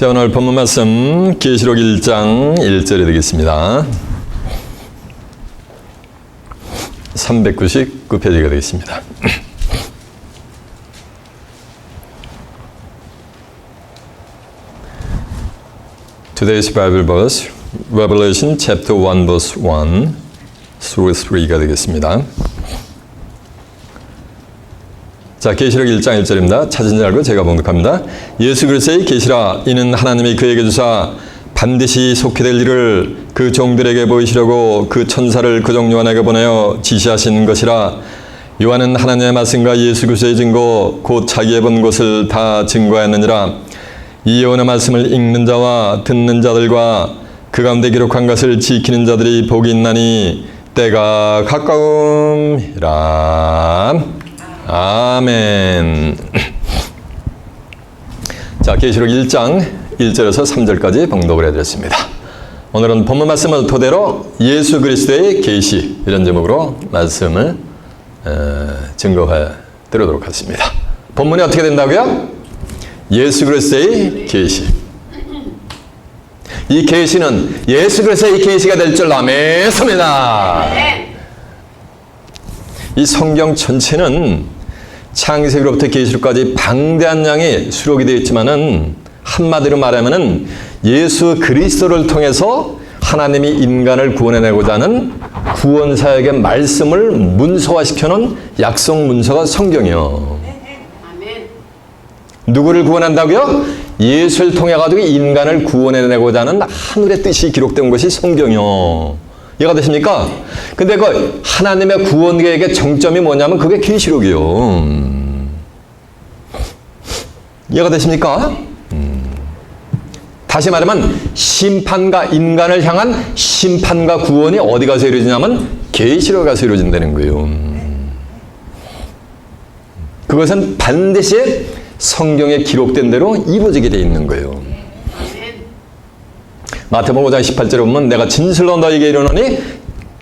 자, 오늘 본문 말씀 계시록 1장 1절이 되겠습니다. 399페이지가 되겠습니다. Today's Bible verse, Revelation chapter 1 verse 1 through 3가 되겠습니다. 자, 계시록 1장 1절입니다. 찾은 줄 알고 제가 봉독합니다. 예수 그리스도의 계시라. 이는 하나님이 그에게 주사 반드시 속히 될 일을 그 종들에게 보이시려고 그 천사를 그 종 요한에게 보내어 지시하신 것이라. 요한은 하나님의 말씀과 예수 그리스도의 증거 곧 자기의 본 것을 다 증거하였느니라. 이 예언의 말씀을 읽는 자와 듣는 자들과 그 가운데 기록한 것을 지키는 자들이 복이 있나니 때가 가까움이라. 아멘. 자, 계시록 1장 1절에서 3절까지 봉독을 해드렸습니다. 오늘은 본문 말씀을 토대로 예수 그리스도의 계시 이런 제목으로 말씀을 증거해 드리도록 하겠습니다. 본문이 어떻게 된다고요? 예수 그리스도의 계시. 이 계시는 예수 그리스도의 계시가 될 줄 믿습니다. 이 성경 전체는 창세기로부터 계시록까지 방대한 양의 수록이 되어 있지만은 한마디로 말하면은 예수 그리스도를 통해서 하나님이 인간을 구원해내고자 하는 구원사역의 말씀을 문서화시켜놓은 약속 문서가 성경이요. 누구를 구원한다고요? 예수를 통해 가지고 인간을 구원해내고자 하는 하늘의 뜻이 기록된 것이 성경이요. 이해가 되십니까? 근데 그 하나님의 구원 계획의 정점이 뭐냐면 그게 계시록이요. 이해가 되십니까? 다시 말하면 심판과 인간을 향한 심판과 구원이 어디 가서 이루어지냐면 계시록에 가서 이루어진다는 거예요. 그것은 반드시 성경에 기록된 대로 이루어지게 되어 있는 거예요. 마태복음 5장 18절에 보면 내가 진실로 너에게 이르노니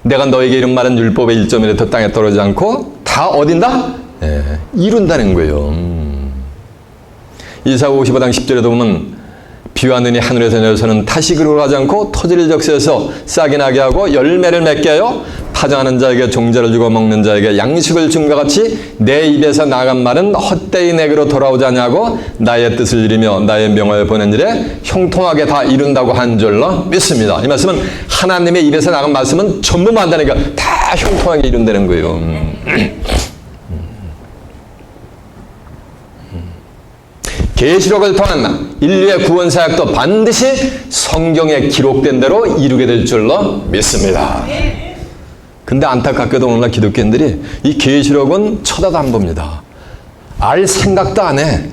내가 너에게 이른 말은 율법의 1점이라도 땅에 떨어지지 않고 다 어딘다? 이룬다는 거예요. 이사야 55장 10절에도 보면 비와 눈이 하늘에서 내려서는 타식으로 가지 않고 토지를 적셔서 싹이 나게 하고 열매를 맺게 하여 파종하는 자에게 종자를 주고 먹는 자에게 양식을 준 것 같이 내 입에서 나간 말은 헛되이 내게로 돌아오지 않냐고 나의 뜻을 이루며 나의 명을 보낸 일에 형통하게 다 이룬다고 한 줄로 믿습니다. 이 말씀은 하나님의 입에서 나간 말씀은 전부 만다니까 다 형통하게 이룬다는 거예요. 계시록을 통한 인류의 구원 사역도 반드시 성경에 기록된 대로 이루게 될 줄로 믿습니다. 근데 안타깝게도 오늘날 기독교인들이 이 계시록은 쳐다도 안 봅니다. 알 생각도 안 해.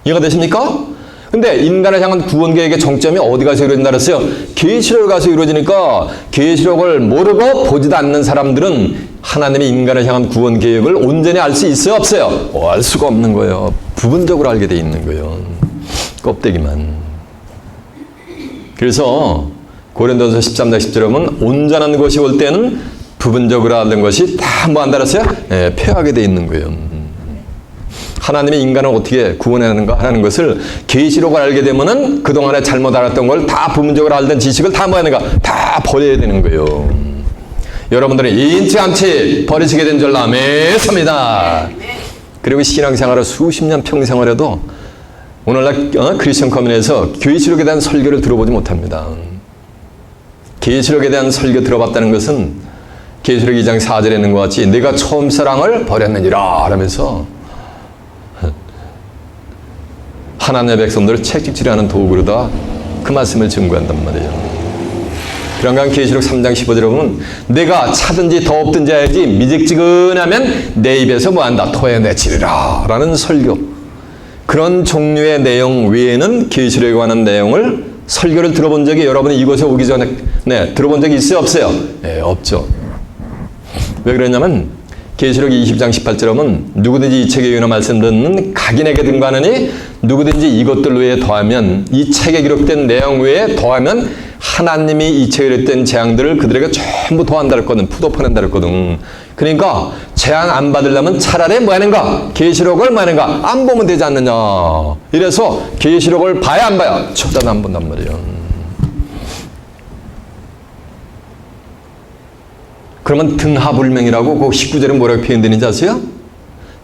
이해가 되십니까? 근데 인간을 향한 구원 계획의 정점이 어디 가서 이루어진다 그랬어요? 계시록에 가서 이루어지니까 계시록을 모르고 보지도 않는 사람들은 하나님의 인간을 향한 구원 계획을 온전히 알 수 있어요? 없어요? 알 수가 없는 거예요. 부분적으로 알게 돼 있는 거예요. 껍데기만. 그래서 고린도서 13장 10절에 보면 온전한 것이 올 때는 부분적으로 알는 것이 다 뭐 한다 그랬어요? 폐하게 돼 있는 거예요. 하나님이 인간을 어떻게 구원하는가 하는 것을 계시록을 알게 되면은 그동안에 잘못 알았던 걸 다 부분적으로 알던 지식을 다 뭐 하는가? 다 버려야 되는 거예요. 여러분들은 인치 않지 버리시게 된 줄 믿습니다. 그리고 신앙생활을 수십 년 평생을 해도 오늘날 크리스천 커뮤니티에서 계시록에 대한 설교를 들어보지 못합니다. 계시록에 대한 설교 들어봤다는 것은 계시록 2장 4절에 있는 것 같이 내가 처음 사랑을 버렸느니라 하면서 하나님의 백성들을 책찍질하는 도구로다 그 말씀을 증거한단 말이에요. 그런가 계시록 3장 15절에 보면 내가 차든지 더 없든지 해야지 미직지근하면 내 입에서 뭐한다? 토해내치리라 라는 설교. 그런 종류의 내용 외에는 계시록에 관한 내용을 설교를 들어본 적이 여러분이 이곳에 오기 전에 들어본 적이 있어요? 없어요? 없죠. 왜 그러냐면 계시록 20장 18절에 보면 누구든지 이 책에 의한 말씀 듣는 각인에게 등반하니 누구든지 이것들 외에 더하면 이 책에 기록된 내용 외에 더하면 하나님이 이 책에 있던 재앙들을 그들에게 전부 도한다 했거든. 푸도파낸다 했거든. 그러니까 재앙 안 받으려면 차라리 뭐 하는가? 계시록을 뭐 하는가? 안 보면 되지 않느냐. 이래서 계시록을 봐야 안 봐야? 쳐다도 안 본단 말이에요. 그러면 등하불명이라고 그 19절은 뭐라고 표현되는지 아세요?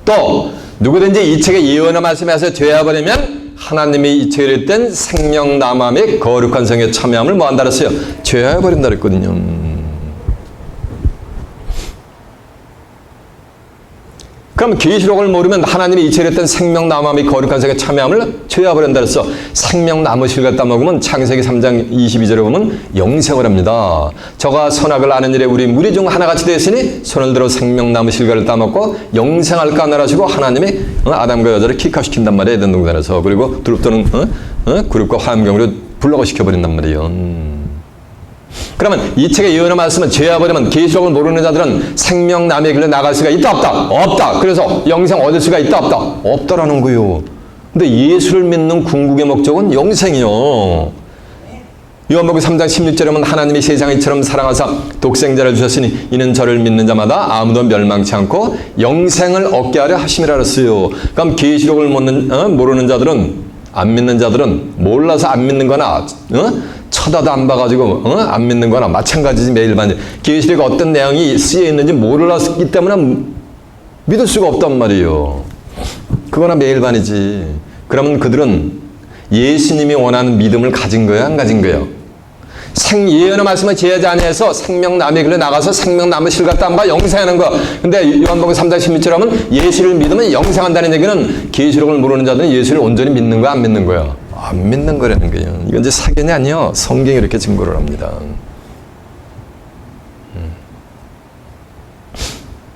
또 누구든지 이 책에 예언의 말씀에서 죄해버리면 하나님이 이 책에 있던 생명나무 및 거룩한 성에 참여함을 뭐 한다 그랬어요? 죄해버린다 그랬거든요. 그럼 계시록을 모르면 하나님이 이체를 했던 생명나무 및 거룩한 성에 참여함을 죄해버린다 그랬어. 생명나무실 갖다 먹으면 창세기 3장 22절에 보면 영생을 합니다. 저가 선악을 아는 일에 우리 무리 중 하나같이 되었으니 손을 들어 생명나무 실과를 따먹고 영생할까 하시고 하나님이 아담과 여자를 키카시킨단 말이에요. 에덴 동산에서. 그리고 두릅도는 그룹과 화염경으로 불러가 시켜버린단 말이에요. 그러면 이 책의 예언의 말씀은 죄해버리면 계시록을 모르는 자들은 생명나무의 길로 나갈 수가 있다 없다? 없다. 그래서 영생 얻을 수가 있다 없다? 없다라는 거예요. 근데 예수를 믿는 궁극의 목적은 영생이요. 요한복음 3장 16절에 보면 하나님이 세상을 이처럼 사랑하사 독생자를 주셨으니 이는 저를 믿는 자마다 아무도 멸망치 않고 영생을 얻게 하려 하심이라 그랬어요. 그럼 계시록을 모르는 자들은, 안 믿는 자들은 몰라서 안 믿는 거나 쳐다도 안 봐가지고 안 믿는 거나 마찬가지지. 매일반 계시록에 어떤 내용이 쓰여 있는지 몰랐기 때문에 믿을 수가 없단 말이에요. 그거나 매일반이지. 그러면 그들은 예수님이 원하는 믿음을 가진 거예요, 안 가진 거예요? 예언의 말씀을 제하지 아니해서 생명나무의 길로 나가서 생명나무 실 갖다 안 봐 영생하는 거. 근데 요한복음 3장 16절 하면 예수를 믿으면 영생한다는 얘기는 계시록을 모르는 자들은 예수를 온전히 믿는 거야, 안 믿는 거야? 안 믿는 거라는 거예요. 이건 이제 사견이 아니에요. 성경이 이렇게 증거를 합니다.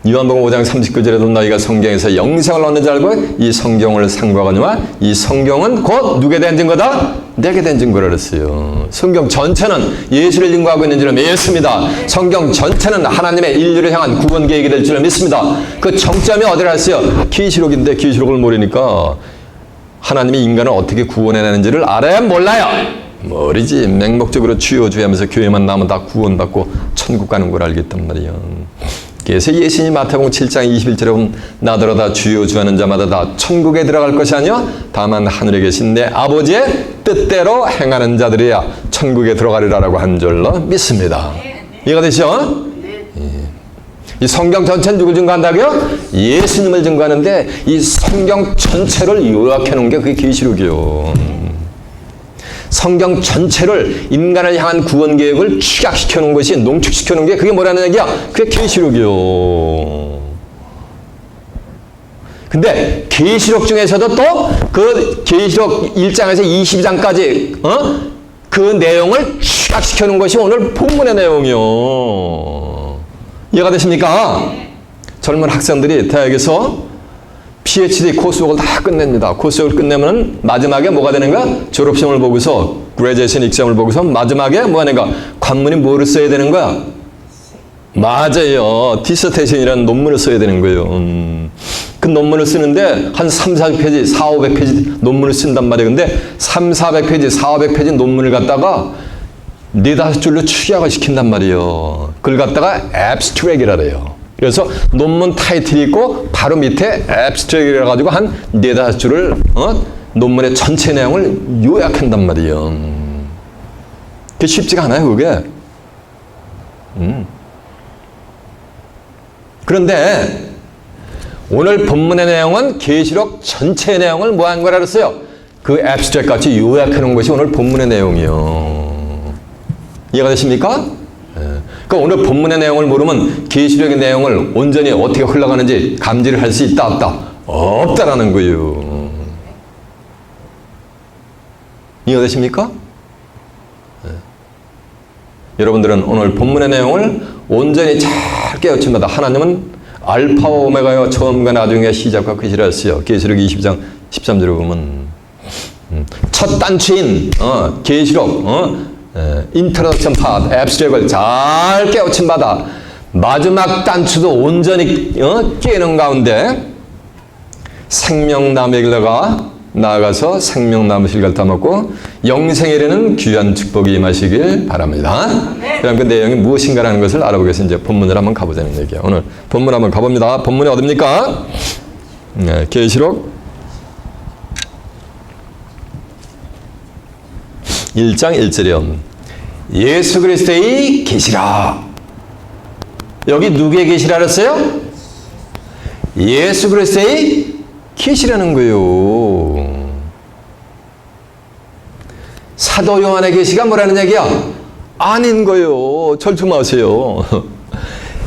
요한복음 5장 39절에도 너희가 성경에서 영생을 얻는 줄 알고 이 성경을 상고하거니와 이 성경은 곧 누구에 대한 증거다? 내게 대한 증거라 그랬어요. 성경 전체는 예수를 증거하고 있는 줄을 믿습니다. 성경 전체는 하나님의 인류를 향한 구원 계획이 될 줄을 믿습니다. 그 정점이 어디라 했어요? 계시록인데 계시록을 모르니까 하나님이 인간을 어떻게 구원해내는지를 알아야 몰라요. 모르지. 맹목적으로 주여 주여 하면서 교회만 나면 다 구원받고 천국 가는 걸 알겠단 말이에요. 그래서 예수님이 마태복음 7장 21절에 보면 나더러다 주여 주여 하는 자마다 다 천국에 들어갈 것이 아니요 다만 하늘에 계신 내 아버지의 뜻대로 행하는 자들이야 천국에 들어가리라라고 한 줄로 믿습니다. 이해가 되시죠? 이 성경 전체는 누굴 증거한다고요? 예수님을 증거하는데 이 성경 전체를 요약해 놓은 게 그게 계시록이요. 성경 전체를 인간을 향한 구원 계획을 축약시켜 놓은 것이 농축시켜 놓은 게 그게 뭐라는 얘기야? 그게 계시록이요. 근데 계시록 중에서도 또 그 계시록 1장에서 22장까지 그 내용을 축약시켜 놓은 것이 오늘 본문의 내용이요. 이해가 되십니까? 젊은 학생들이 대학에서 PhD 코스웍을 다 끝냅니다. 코스웍을 끝내면 마지막에 뭐가 되는가? 졸업시험을 보고서 그레이제이션 익점을 보고서 마지막에 뭐 하는가? 관문이 뭐를 써야 되는 거야? 맞아요. 디서테이션이라는 논문을 써야 되는 거예요. 그 논문을 쓰는데 한 3, 400페이지, 4, 500페이지 논문을 쓴단 말이에요. 근데 3, 400페이지, 4, 500페이지 논문을 갖다가 4, 5줄로 축약을 시킨단 말이에요. 그걸 갖다가 앱스트랙이라 그래요. 그래서 논문 타이틀이 있고 바로 밑에 앱스트랙이라 가지고 한 4, 5줄을 논문의 전체 내용을 요약한단 말이에요. 그게 쉽지가 않아요, 그게. 그런데 오늘 본문의 내용은 계시록 전체의 내용을 뭐 한 거라 그랬어요? 그 앱스트랙 같이 요약해 놓은 것이 오늘 본문의 내용이요. 이해가 되십니까? 그러니까 오늘 본문의 내용을 모르면 계시록의 내용을 온전히 어떻게 흘러가는지 감지를 할 수 있다 없다? 없다라는 거예요. 이해가 되십니까? 여러분들은 오늘 본문의 내용을 온전히 잘 깨우친 바다. 하나님은 알파와 오메가요 처음과 나중에 시작과 끝이라 했어요. 계시록 20장 13절에 보면 첫 단추인 계시록 인트로덕션 파트 앱스트랙을 잘 깨우친 바다. 마지막 단추도 온전히 깨는 가운데 생명나무의 길로가 나아가서 생명나무 실과를 따먹고 영생에 이르는 귀한 축복이 임하시길 바랍니다. 그럼 그 내용이 무엇인가라는 것을 알아보기 위해서 이제 본문을 한번 가보자는 얘기예요. 오늘 본문 한번 가봅니다. 본문이 어딥니까? 네, 계시록 1장 1절이요. 예수 그리스도의 계시라. 여기 누구의 계시라 그랬어요? 예수 그리스도의 계시라는 거예요. 사도 요한의 계시가 뭐라는 얘기야? 아닌 거예요. 절투 마세요.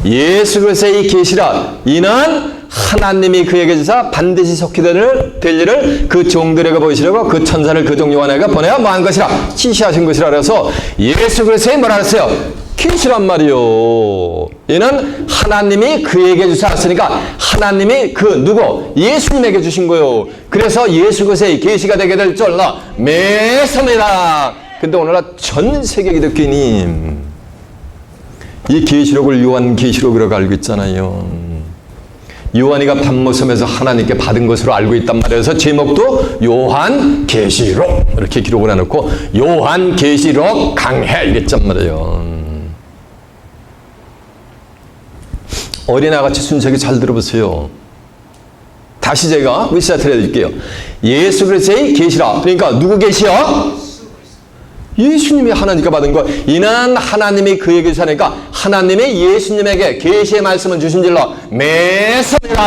예수 그리스도의 계시라. 이는 하나님이 그에게 주사 반드시 속히 될 일을 그 종들에게 보이시려고 그 천사를 그 종 요한에게 보내어 뭐한 것이라 지시하신 것이라. 그래서 예수 그리스도의 뭐라 그랬어요? 계시란 말이요. 이는 하나님이 그에게 주셨으니까 하나님이 그 누구? 예수님에게 주신 거요. 그래서 예수 그리스도의 계시가 되게 될 줄 매섭니다. 근데 오늘날 전 세계 기독교인이 이 계시록을 요한 계시록이라고 알고 있잖아요. 요한이가 밤모섬에서 하나님께 받은 것으로 알고 있단 말이에요. 그래서 제목도 요한 계시록 이렇게 기록을 해놓고 요한 계시록 강해 이랬단 말이에요. 어린아이같이 순수하게 잘 들어보세요. 다시 제가 리셋을 해드릴게요. 예수 그리스도의 계시라. 그러니까 누구 계시야? 예수님이 하나님께 받은 거. 이는 하나님이 그에게 주사니까 하나님이 예수님에게 계시의 말씀을 주신 줄로 매섭니다.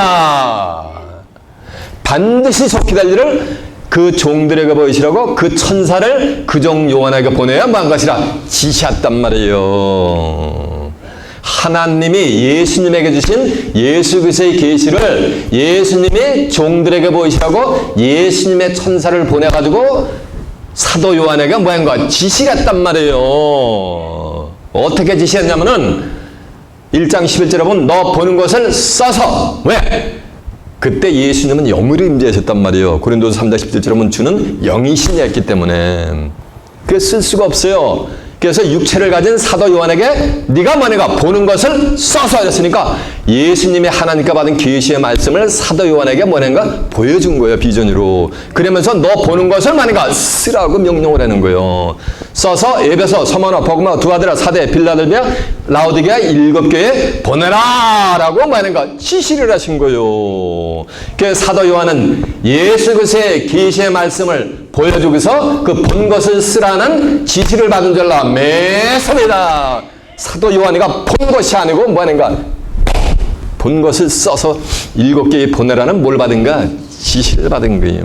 반드시 속히 될 일을 그 종들에게 보이시라고 그 천사를 그 종 요한에게 보내야 만 것이라 지시했단 말이에요. 하나님이 예수님에게 주신 예수 그리스도의 계시를 예수님이 종들에게 보이시라고 예수님의 천사를 보내가지고 사도 요한에게 뭐한가 지시했단 말이에요. 어떻게 지시했냐면은 1장 11절에 보면 너 보는 것을 써서. 왜? 그때 예수님은 영으로 임재하셨단 말이에요. 고린도서 3장 17절에 보면 주는 영이신이었기 때문에 그게 쓸 수가 없어요. 그래서 육체를 가진 사도 요한에게 네가 뭐니까 보는 것을 써서 하셨으니까 예수님이 하나님께 받은 계시의 말씀을 사도 요한에게 뭐는가 보여준 거예요. 비전으로. 그러면서 너 보는 것을 뭐니까 쓰라고 명령을 하는 거예요. 써서 에베소, 서머나, 버그마, 두아드라, 사대, 빌라델비아, 라오디게아 7교회에 보내라 라고 뭐는가 지시를 하신 거예요. 그래서 사도 요한은 예수 그리스도의 계시의 말씀을 보여주고서 그 본 것을 쓰라는 지시를 받은 줄로 매섭니다. 사도 요한이가 본 것이 아니고 뭐하는가? 본 것을 써서 7개에 보내라는 뭘 받은가? 지시를 받은 거예요.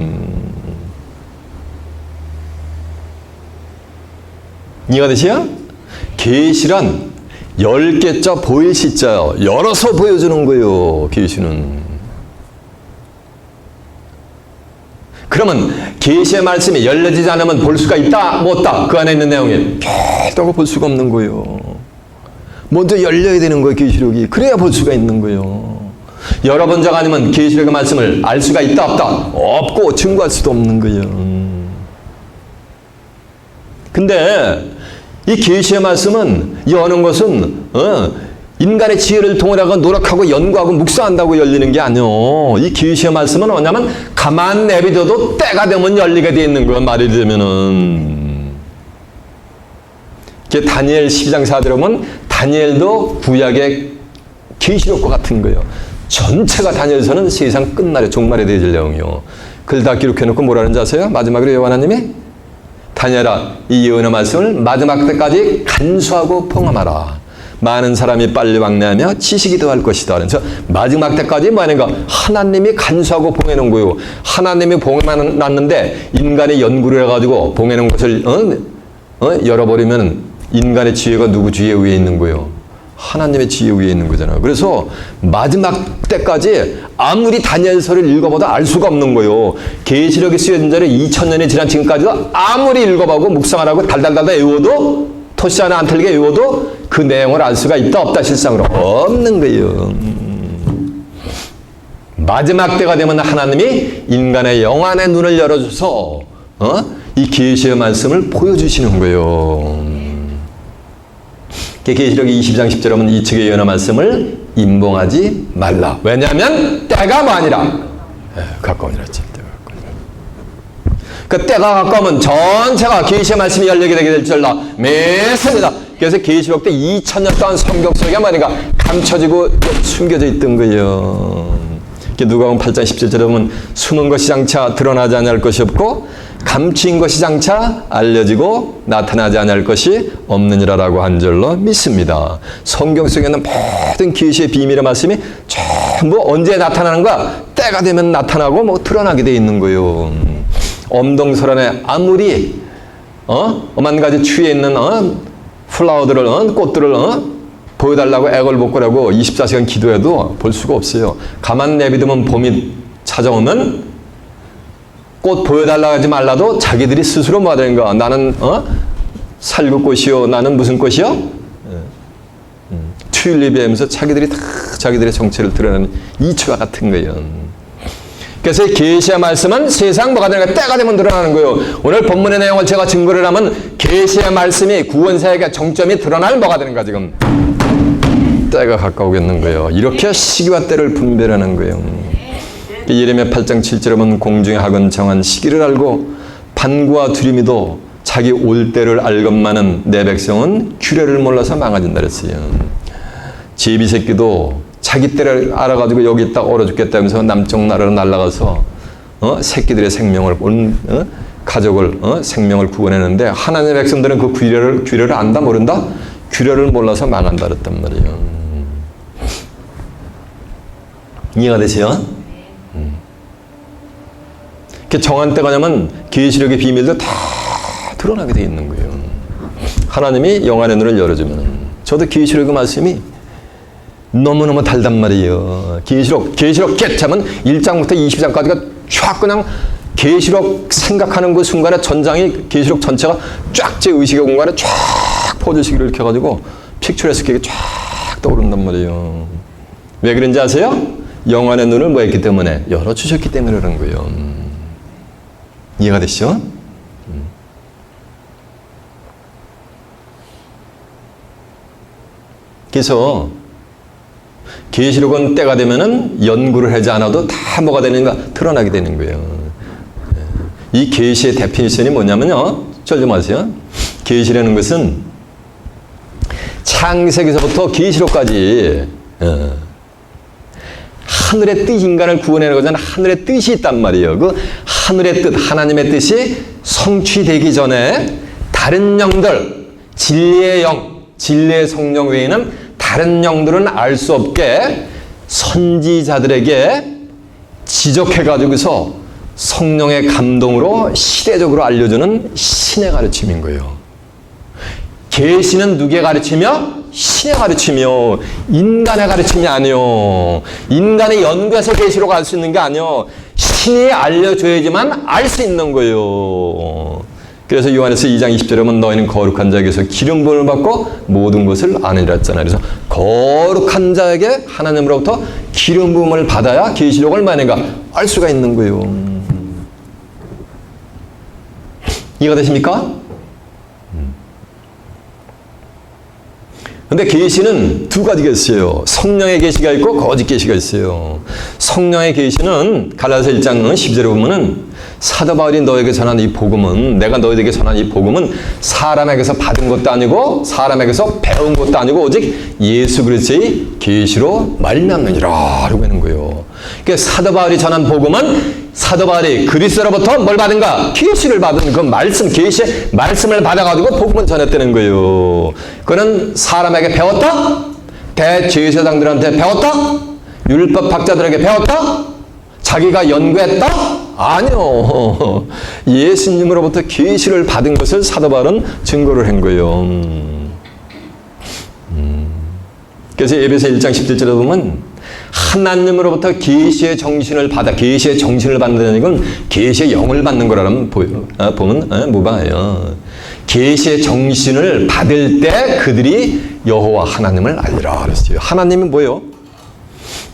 이해가 되시요? 계시란 10개자 보일 시자요. 열어서 보여주는 거예요. 계시는. 그러면 계시의 말씀이 열려지지 않으면 볼 수가 있다? 못 있다? 그 안에 있는 내용이 계속 볼 수가 없는 거예요. 먼저 열려야 되는 거예요. 계시록이. 그래야 볼 수가 있는 거예요. 열어본 적 아니면 계시록의 말씀을 알 수가 있다? 없다? 없고 증거할 수도 없는 거예요. 근데 이 계시의 말씀은 여는 것은 인간의 지혜를 동원하고 노력하고 연구하고 묵상한다고 열리는 게 아니요. 이 계시의 말씀은 뭐냐면 가만 내비둬도 때가 되면 열리게 되어 있는 거예요. 말이 되면은. 다니엘 12장 4절에 보면 다니엘도 구약의 계시록과 같은 거예요. 전체가 다니엘서는 세상 끝날에 종말에 대해질 내용이요. 그걸 다 기록해놓고 뭐라는지 아세요? 마지막으로 여호와 하나님이 다니엘아 이 예언의 말씀을 마지막 때까지 간수하고 봉함하라. 많은 사람이 빨리 왕래하며 지식이 더할 것이다. 그래서 마지막 때까지 뭐하는가? 하나님이 간수하고 봉해놓은 거예요. 하나님이 봉해놨는데 인간이 연구를 해가지고 봉해놓은 것을 열어버리면 인간의 지혜가 누구 지혜 위에 있는 거예요? 하나님의 지혜 위에 있는 거잖아요. 그래서 마지막 때까지 아무리 다니엘서를 읽어봐도 알 수가 없는 거예요. 계시록이 쓰여진 지는 2000년이 지난 지금까지도 아무리 읽어보고 묵상을 하고 달달달 외워도 토시 하나 안 틀리게 외워도 그 내용을 알 수가 있다 없다 실상으로 없는 거예요. 마지막 때가 되면 하나님이 인간의 영안의 눈을 열어줘서 이 계시의 말씀을 보여주시는 거예요. 계시록이 20장 10절에 보면 이 책의 예언의 말씀을 임봉하지 말라. 왜냐하면 때가 아니라 가까우니라. 그 때가 가까우면 전체가 계시의 말씀이 열리게 되게 될 줄로 믿습니다. 그래서 계시록 때 2000년 동안 성경 속에 말인가 감춰지고 숨겨져 있던 거예요. 누가복음 8장 17절에 보면 숨은 것이 장차 드러나지 아니할 것이 없고 감추인 것이 장차 알려지고 나타나지 아니할 것이 없느니라라고 한 줄로 믿습니다. 성경 속에는 모든 계시의 비밀의 말씀이 전부 언제 나타나는가? 때가 되면 나타나고 뭐 드러나게 돼 있는 거예요. 엄동설안에 아무리 오만 가지 추위에 있는 플라워들을 꽃들을 보여달라고 애걸 복걸하고 24시간 기도해도 볼 수가 없어요. 가만 내비두면 봄이 찾아오면 꽃 보여달라고 하지 말라도 자기들이 스스로 뭐 하는가? 나는 살구꽃이요. 나는 무슨 꽃이요? 튤립이 하면서 자기들이 다 자기들의 정체를 드러내는 이치와 같은 거예요. 그래서 계시의 말씀은 세상 뭐가 되는 거야? 때가 되면 드러나는 거예요. 오늘 본문의 내용을 제가 증거를 하면 계시의 말씀이 구원사역의 정점이 드러날 뭐가 되는 거야 지금? 때가 가까우겠는 거예요. 이렇게 시기와 때를 분별하는 거예요. 예레미야 8장 7절에 보면 공중의 학은 정한 시기를 알고 반구와 두리미도 자기 올 때를 알건만은 내 백성은 규례를 몰라서 망가진다 그랬어요. 제비 새끼도 자기 때를 알아가지고 여기 있다 얼어 죽겠다면서 남쪽 나라로 날아가서 새끼들의 생명을 가족을 생명을 구원했는데 하나님의 백성들은 그 규례를 안다 모른다? 규례를 몰라서 망한다 그랬단 말이에요. 이해가 되세요? 정한 때가 냐면 계시록의 비밀도 다 드러나게 돼 있는 거예요. 하나님이 영안의 눈을 열어주면 저도 계시록의 말씀이 너무너무 달단 말이에요. 계시록 개차면 1장부터 20장까지가 쫙 그냥 계시록 생각하는 그 순간에 전장이 계시록 전체가 쫙 제 의식의 공간에 쫙 포즈시기를 이렇게 해가지고 픽처레스하게 쫙 떠오른단 말이에요. 왜 그런지 아세요? 영안의 눈을 뭐 했기 때문에? 열어주셨기 때문에 그런 거예요. 이해가 되시죠? 그래서 계시록은 때가 되면은 연구를 하지 않아도 다 뭐가 되는가 드러나게 되는 거예요. 이 계시의 데피니션이 뭐냐면요. 좀 아세요? 계시라는 것은 창세기서부터 계시록까지 하늘의 뜻, 인간을 구원하는 거잖아. 하늘의 뜻이 있단 말이에요. 그 하늘의 뜻, 하나님의 뜻이 성취되기 전에 다른 영들, 진리의 영, 진리의 성령 외에는 다른 영들은 알 수 없게 선지자들에게 지적해가지고서 성령의 감동으로 시대적으로 알려주는 신의 가르침인 거예요. 계시는 누구의 가르침이요? 신의 가르침이요. 인간의 가르침이 아니요. 인간의 연구에서 계시록 알 수 있는 게 아니요. 신이 알려줘야지만 알 수 있는 거예요. 그래서 요한에서 2장 20절에 보면 너희는 거룩한 자에게서 기름 부음을 받고 모든 것을 아느니라 했잖아요. 그래서 거룩한 자에게 하나님으로부터 기름 부음을 받아야 계시록을 만약에 알 수가 있는 거예요. 이해가 되십니까? 근데 계시는 두 가지가 있어요. 성령의 계시가 있고 거짓 계시가 있어요. 성령의 계시는 갈라디아서 1장 12절에 보면은 사도 바울이 너에게 전한 이 복음은 내가 너희에게 전한 이 복음은 사람에게서 받은 것도 아니고 사람에게서 배운 것도 아니고 오직 예수 그리스도의 계시로 말미암느니라 라고 하는 거예요. 그러니까 사도 바울이 전한 복음은 사도 바울이 그리스도로부터 뭘 받은가? 계시를 받은 그 말씀, 계시의 말씀을 받아가지고 복음을 전했다는 거예요. 그는 사람에게 배웠다? 대제사장들한테 배웠다? 율법 학자들에게 배웠다? 자기가 연구했다? 아니요. 예수님으로부터 계시를 받은 것을 사도 바울은 증거를 한 거예요. 그래서 에베소 1장 17절에 보면 하나님으로부터 계시의 정신을 받아 계시의 정신을 받는다는 건 계시의 영을 받는 거라면 보면 무방해요. 계시의 정신을 받을 때 그들이 여호와 하나님을 알리라 그랬어요. 하나님은 뭐예요?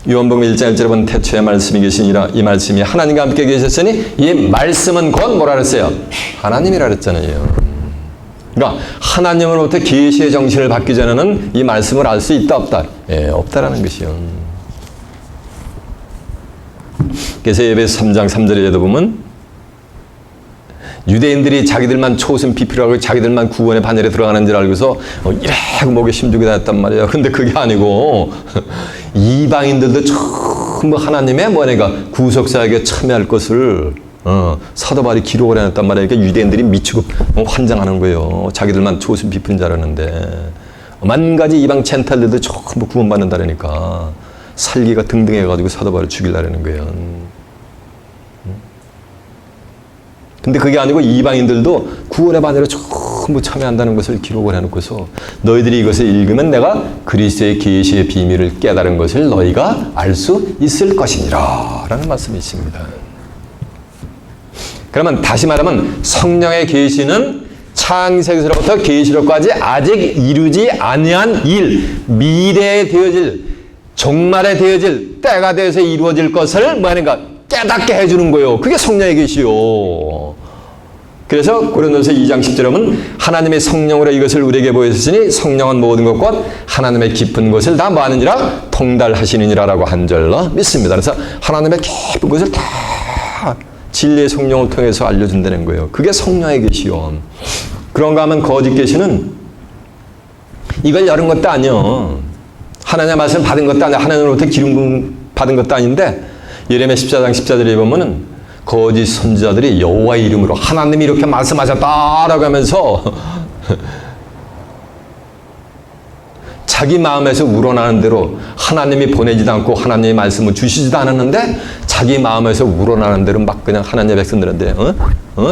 요한복음 1장 1절에 보면 태초에 말씀이 계시니라 이 말씀이 하나님과 함께 계셨으니 이 말씀은 곧 뭐라 그랬어요? 하나님이라 그랬잖아요. 그러니까 하나님으로부터 계시의 정신을 받기 전에는 이 말씀을 알 수 있다 없다? 예, 없다라는 것이요. 그래서 에베소 3장 3절에도 보면 유대인들이 자기들만 초선 비필하고 자기들만 구원의 반열에 들어가는 줄 알고서 이래 목에 힘주고 다녔단 말이에요. 근데 그게 아니고 이방인들도 전부 하나님의 뭐냐가 구속사역에 참여할 것을 사도 바울이 기록을 해놨단 말이에요. 그러니까 유대인들이 미치고 환장하는 거예요. 자기들만 초선 비필인 줄 알았는데 만 가지 이방 젠탈들도 전부 구원받는다라니까 살기가 등등해가지고 사도 바울을 죽이려는 거예요. 근데 그게 아니고 이방인들도 구원의 반열에 전부 참여한다는 것을 기록을 해놓고서 너희들이 이것을 읽으면 내가 그리스도의 계시의 비밀을 깨달은 것을 너희가 알 수 있을 것이니라 라는 말씀이 있습니다. 그러면 다시 말하면 성령의 계시는 창세기로부터 계시록까지 아직 이루지 아니한 일, 미래에 되어질, 종말에 되어질, 때가 되어서 이루어질 것을 뭐하는가 깨닫게 해주는 거예요. 그게 성령의 계시요. 그래서 고린도서 2장 10절에 보면 하나님의 성령으로 이것을 우리에게 보여주시니 성령은 모든 것과 하나님의 깊은 것을 다 뭐하느니라 통달하시느니라라고 한 절로 믿습니다. 그래서 하나님의 깊은 것을 다 진리의 성령을 통해서 알려준다는 거예요. 그게 성령의 계시요. 그런가 하면 거짓 계시는 이걸 열은 것도 아니요. 하나님의 말씀을 받은 것도 아니야. 하나님으로부터 기름 부음 받은 것도 아닌데 예레미야 14장 14절에 보면은 거짓 선지자들이 여호와의 이름으로 하나님이 이렇게 말씀하셨다라고 하면서 자기 마음에서 우러나는 대로 하나님이 보내지도 않고 하나님의 말씀을 주시지도 않았는데 자기 마음에서 우러나는 대로 막 그냥 하나님의 백성들한테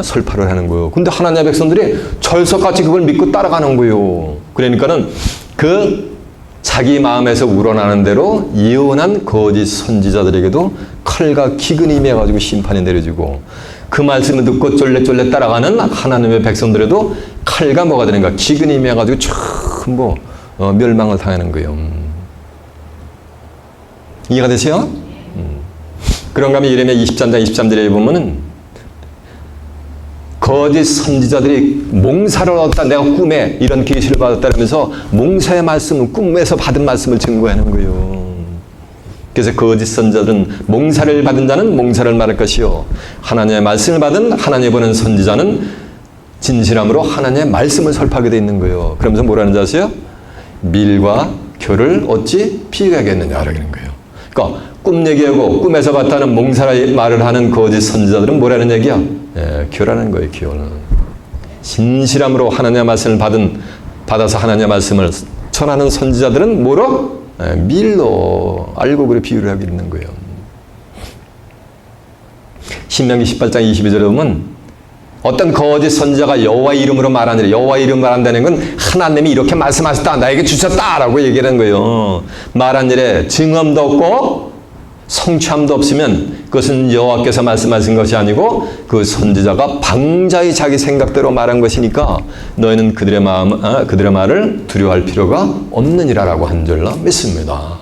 설파를 하는 거예요. 근데 하나님의 백성들이 철석같이 그걸 믿고 따라가는 거예요. 그러니까는 그 자기 마음에서 우러나는 대로 예언한 거짓 선지자들에게도 칼과 기근이 임해가지고 심판이 내려지고 그 말씀을 듣고 쫄래쫄래 따라가는 하나님의 백성들에도 칼과 뭐가 되는가 기근이 임해가지고 전부 멸망을 당하는 거예요. 이해가 되세요? 그런가 하면 예레미야 23장 23절에 보면은 거짓 선지자들이 몽사를 얻었다. 내가 꿈에 이런 계시를 받았다면서 몽사의 말씀은 꿈에서 받은 말씀을 증거하는 거예요. 그래서 거짓 선지자들은 몽사를 받은 자는 몽사를 말할 것이요 하나님의 말씀을 받은 하나님의 보는 선지자는 진실함으로 하나님의 말씀을 설파하게 되어 있는 거예요. 그러면서 뭐라는 줄 아세요? 밀과 교를 어찌 비교하겠느냐라는 거예요. 그러니까 꿈 얘기하고 꿈에서 봤다는 몽사의 말을 하는 거짓 선지자들은 뭐라는 얘기야? 교라는 거예요. 교는 진실함으로 하나님의 말씀을 받아서 하나님의 말씀을 전하는 선지자들은 뭐로? 밀로 알고 그래 비유를 하고 있는 거예요. 신명기 18장 22절에 보면 어떤 거짓 선지자가 여호와의 이름으로 말하느니 여호와의 이름 말한다는 건 하나님이 이렇게 말씀하셨다 나에게 주셨다라고 얘기하는 거예요. 말한 일에 증언도 없고 성취함도 없으면 그것은 여호와께서 말씀하신 것이 아니고 그 선지자가 방자히 자기 생각대로 말한 것이니까 너희는 그들의 말을 두려워할 필요가 없느니라라고 한 줄로 믿습니다.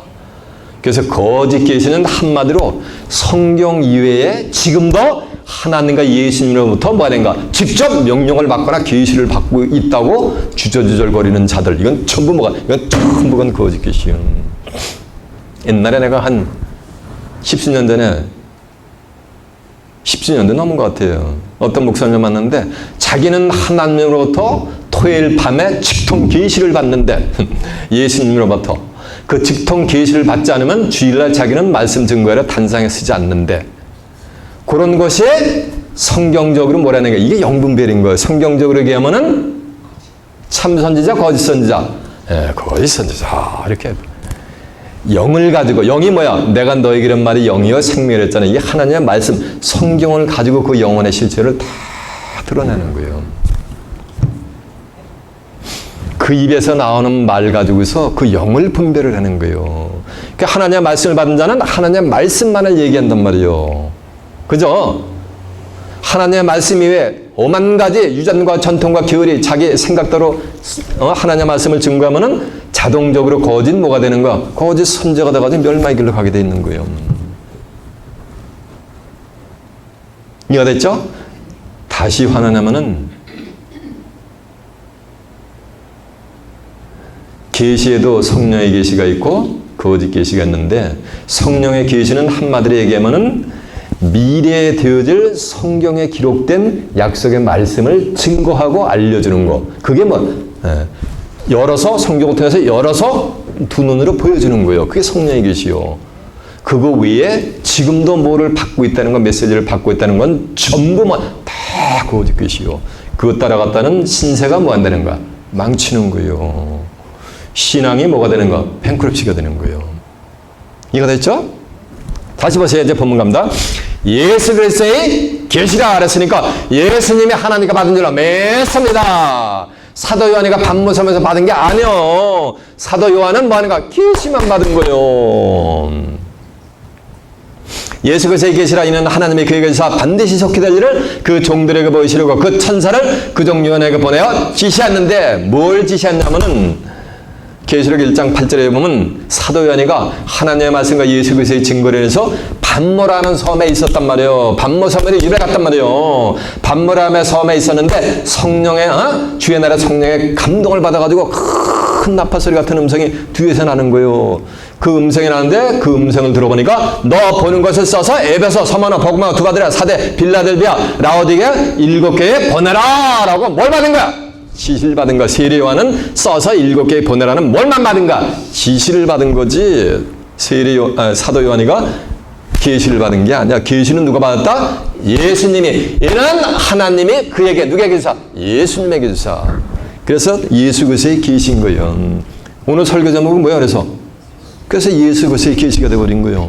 그래서 거짓 계시는 한마디로 성경 이외에 지금도 하나님과 예수님으로부터 뭐하는가 직접 명령을 받거나 계시를 받고 있다고 주저주절거리는 자들 이건 전부가 거짓 계시요. 옛날에 내가 한 10수년 전에 10수년도 넘은 것 같아요. 어떤 목사님을 만났는데 자기는 하나님으로부터 토요일 밤에 직통 계시를 받는데 예수님으로부터 그 직통 계시를 받지 않으면 주일날 자기는 말씀 증거하러 단상에 쓰지 않는데 그런 것이 성경적으로 뭐라는 게 이게 영분별인 거예요. 성경적으로 얘기하면은 참 선지자, 거짓 선지자, 거짓 선지자 이렇게 영을 가지고 영이 뭐야? 내가 너에게 이런 말이 영이여 생명이랬잖아요. 이게 하나님의 말씀, 성경을 가지고 그 영혼의 실체를 다 드러내는 거예요. 그 입에서 나오는 말 가지고서 그 영을 분별을 하는 거예요. 그러니까 하나님의 말씀을 받은 자는 하나님의 말씀만을 얘기한단 말이에요. 그죠? 하나님의 말씀 이외에 오만 가지 유전과 전통과 계율이 자기 생각대로 하나님의 말씀을 증거하면은 자동적으로 거짓 뭐가 되는 거야? 거짓 선지자가 돼가지고 멸망의 길로 가게 돼 있는 거예요. 이해가 됐죠? 다시 환원하면은 계시에도 성령의 계시가 있고 거짓 계시가 있는데 성령의 계시는 한마디로 얘기하면은 미래에 되어질 성경에 기록된 약속의 말씀을 증거하고 알려주는 거. 그게 열어서, 성경을 통해서 열어서 두 눈으로 보여주는 거예요. 그게 성령의 계시요. 그거 외에 지금도 뭐를 받고 있다는 건, 메시지를 받고 있다는 건 전부 다 거짓 계시요. 그것 따라갔다는 신세가 뭐 한다는 거야? 망치는 거예요. 신앙이 뭐가 되는 거야? 뱅크럽시가 되는 거예요. 이해가 됐죠? 다시 보세요. 이제 본문 갑니다. 예수 그리스도의 계시라 그랬으니까 예수님이 하나님과 받은 줄로 믿습니다. 사도 요한이가 반모섬에서 받은 게 아니요. 사도 요한은 뭐 하는가? 계시만 받은 거예요. 예수 그리스도의 계시라 이는 하나님의 그에게 주사 반드시 속히 될 일을 그 종들에게 보이시려고 그 천사를 그 종 요한에게 보내어 지시했는데, 뭘 지시했냐면은 계시록 1장 8절에 보면 사도 요한이가 하나님의 말씀과 예수 그리스도의 증거를 해서 반모라는 섬에 있었단 말이에요. 반모 섬에 유배 갔단 말이에요. 반모라는 섬에 있었는데 성령의 주의 나라 성령의 감동을 받아가지고 큰 나팔소리 같은 음성이 뒤에서 나는 거예요. 그 음성이 나는데 그 음성을 들어보니까 너 보는 것을 써서 에베소, 서머너, 복음화, 두바드라, 사대, 빌라델비아, 라오디게 7개에 보내라 라고 뭘 받은 거야? 지시를 받은 거. 세례 요한은 써서 7개에 보내라는 뭘만 받은가? 지시를 받은 거지. 사도 요한이가 계시를 받은 게 아니야. 계시는 누가 받았다? 예수님이. 이는 하나님이 그에게, 누구에게 주사? 예수님에게 주사. 그래서 예수 그리스도의 계시인 거예요. 오늘 설교 제목은 뭐야? 그래서 예수 그리스도의 계시가 되어버린 거예요.